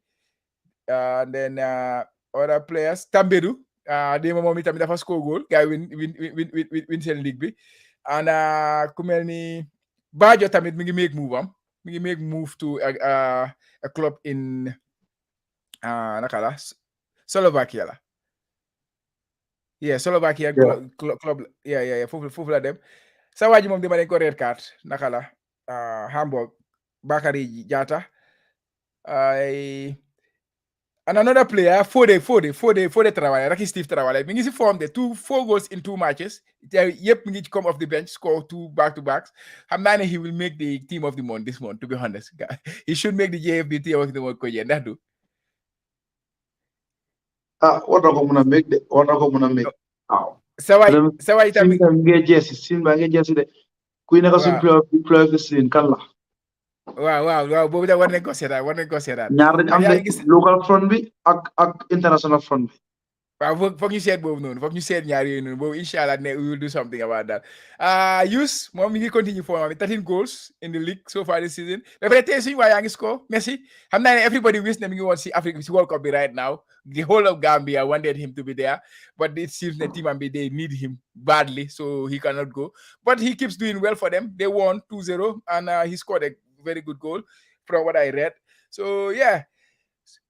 Speaker 1: And then other players Tambedu déema moom itamit dafa score goal gars yi win seen league bi. And ku mel ni Bajo tamit mi ngi make move to a club in naka la Slovakia la. Yeah, Slovakia club yeah foofu la dem. Sa waa ji moom dama dañ ko red card naka la Hamburg Bakary Jatta and another player Fode Traoré Raki Steve Traoré mi ngi si form de 4 goals in 2 matches yëpp mi ngi come off the bench score 2 back-to-backs. Xam naa ne he will make the team of the month this month, to be honest. He should make the JFB team of the month ko yéen ndax du
Speaker 2: war na ko mun a make de war na ko mun a make. waaw
Speaker 1: sa waay tamit
Speaker 2: sin ba ngee jeesi de kuy nekk suñ playoff bi sin kan la
Speaker 1: waaw boobu da war nañ ko seetaan
Speaker 2: ñaar dañ am de local front bi ak international front bi.
Speaker 1: waaw foog ñu seet boobu noonu foog ñu seet ñaar yooyu noonu boobu inshallah ne we will do something about that. Yus moom mi ngi continue for 13 goals in the league so far this season. Ba pare tey suñu waa yaa ngi score Messi xam naa ne everybody wish ne mi ngi woon si Afrique si World Cup bi right now. The whole of Gambia wanted him to be there, but it seems the team and they need him badly, so he cannot go. But he keeps doing well for them. They won 2-0 and he scored a very good goal from what I read. So yeah.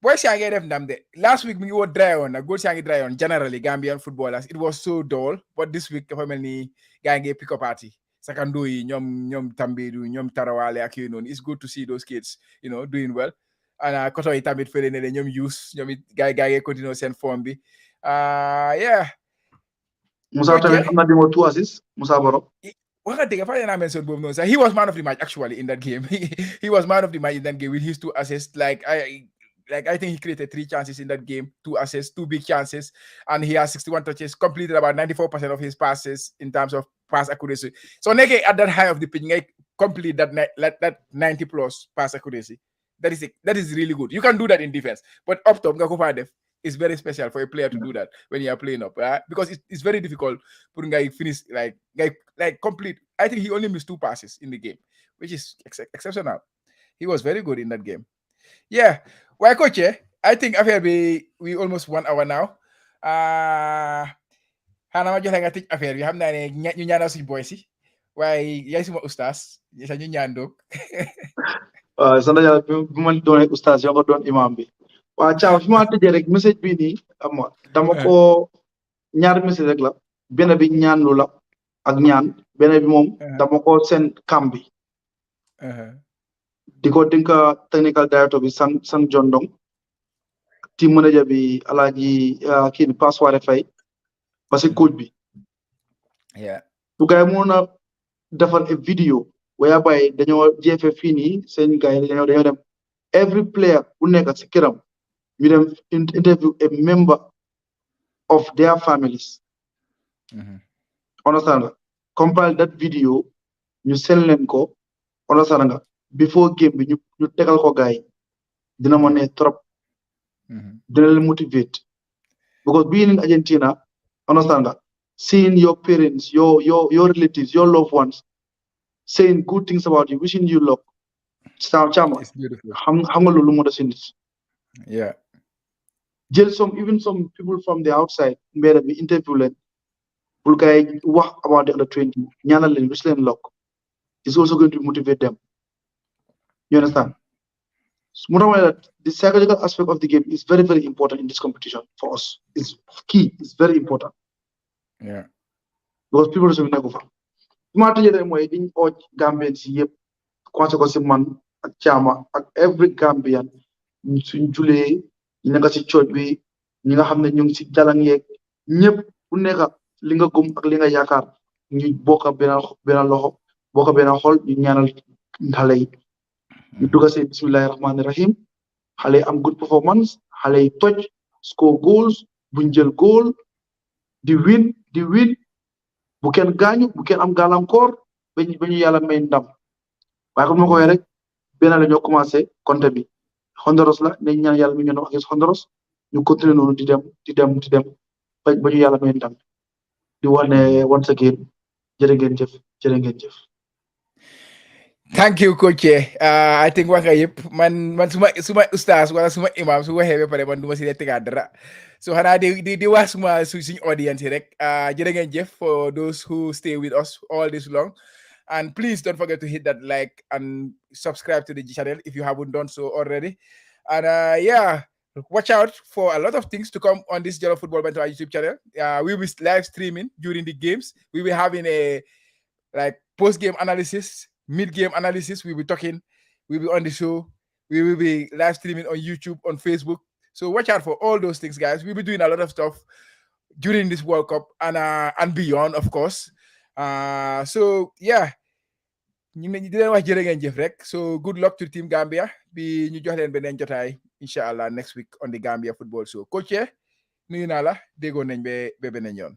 Speaker 1: Boys yaa ngi def ndam de last week mi ngi woon dry on goals yaa ngi dry on generally Gambian footballers it was so dull, but this week dafa mel ni gaa ngi pick up party sakandoo yi ñoom Tambedu ñoom Tarawale ak yooyu noonu. It's good to see those kids doing well. And koto yi tamit fële ne de ñoom use ñoom it gaa ngi continue seen form bi. Yeah.
Speaker 2: Musa tamit am na demo 2 assists Musa Baro.
Speaker 1: Wax nga dëgg fa naa mention boobu noonu sax he was man of the match actually in that game. He was man of the match in that game with his 2 assists. I think he created 3 chances in that game, 2 assists, 2 big chances, and he has 61 touches, completed about 94% of his passes in terms of pass accuracy. So Neke at that high of the pitch, complete that 90 plus pass accuracy. That is really good. You can do that in defense, but up top, it's very special for a player to do that when you are playing up, because it's very difficult for a guy finish like complete. I think he only missed 2 passes in the game, which is exceptional. He was very good in that game. Yeah. Why, coach? I think affaire bi we almost 1 hour now. Xanaa ma jox la nga tëj affaire bi xam naa ne ñu ñaanal suñu boy si waaye yaay suma ustaas sa ñu ñaan doog.
Speaker 2: sant yàlla bi ma doon ustaas yoo ko doon imam bi. waaw Thiam fi ma tëjee rek message bii nii dama ko ñaari message rek la benn bi ñaan lu la ak ñaan benn bi moom dama ko seen kam bi. di ko dénka technical director bi sang Jondong team manager bi Alaaji kii bi Passoire Faye parce que coach bi
Speaker 1: yeah
Speaker 2: su gars yi mënoon a defar a video whereby dañoo jeefe fii nii seen gars yi dañoo dem every player bu nekk si këram ñu dem interview a member of their families understand nga compile that video ñu sell leen ko understand nga before game bi ñu tegal ko gars yi dina ma ne trop dina leen motivate because being in Argentina understand nga seeing your parents your relatives your loved ones saying good things about you wishing you luck Chama
Speaker 1: it's beautiful
Speaker 2: xam nga loolu moo da si nit
Speaker 1: yeah
Speaker 2: jël some people from the outside mbedd bi interview leen pour gars yi wax about the under-20 ñaanal leen wish leen luck is also going to motivate them you understand mu tax ma ne la the psychological aspect of the game is very very important in this competition for us it's key it's very important
Speaker 1: yeah
Speaker 2: because people su nekku fa ma tëjee rek mooy diñ ooj Gambien si yëpp commencé ko si man ak Chama ak every Gambian suñ julee ñu nekk si cooj bi ñi nga xam ne ñu ngi si jalang yeeg ñëpp ku nekk li nga gëm ak li nga yaakaar ñu bokk benn loxo bokk benn xol ñu ñaanal xale yi ñu dugg si bismillahi rahmaani rahim xale yi am good performance xale yi toj score goals buñ jël goal di win bu kenn gaañu bu kenn am gàllankoor ba ñu yàlla may ndam waaye comme ma ko waxee rek benn la ñoo commencé compte bi Honduras la nañ ñaan yàlla mi ñu doon ak Honduras ñu continuer noonu di dem ba ñu yàlla may ndam di wax ne once again jërë ngeen jëf
Speaker 1: thank you coach I think wax nga yëpp man suma ustaas wala suma imam su waxee ba pare man du ma si dee tegaat dara so xanaa di wax suñu audience yi rek jërë ngeen jëf for those who stay with us all this long and please don't forget to hit that like and subscribe to the channel if you haven't done so already and yeah watch out for a lot of things to come on this Jollof Football Banter YouTube channel. We will be live streaming during the games. We will be having a post-game analysis, mid-game analysis. We'll be talking. We'll be on the show. We will be live streaming on YouTube, on Facebook. So watch out for all those things, guys. We'll be doing a lot of stuff during this World Cup and beyond, of course. So yeah. ñu ngi di leen wax jërë ngeen jëf rek so good luck to team Gambia bi ñu jox leen beneen jotaay incha allah next week on the Gambia football show coach nuyu naa la déggoon nañ ba beneen yoon.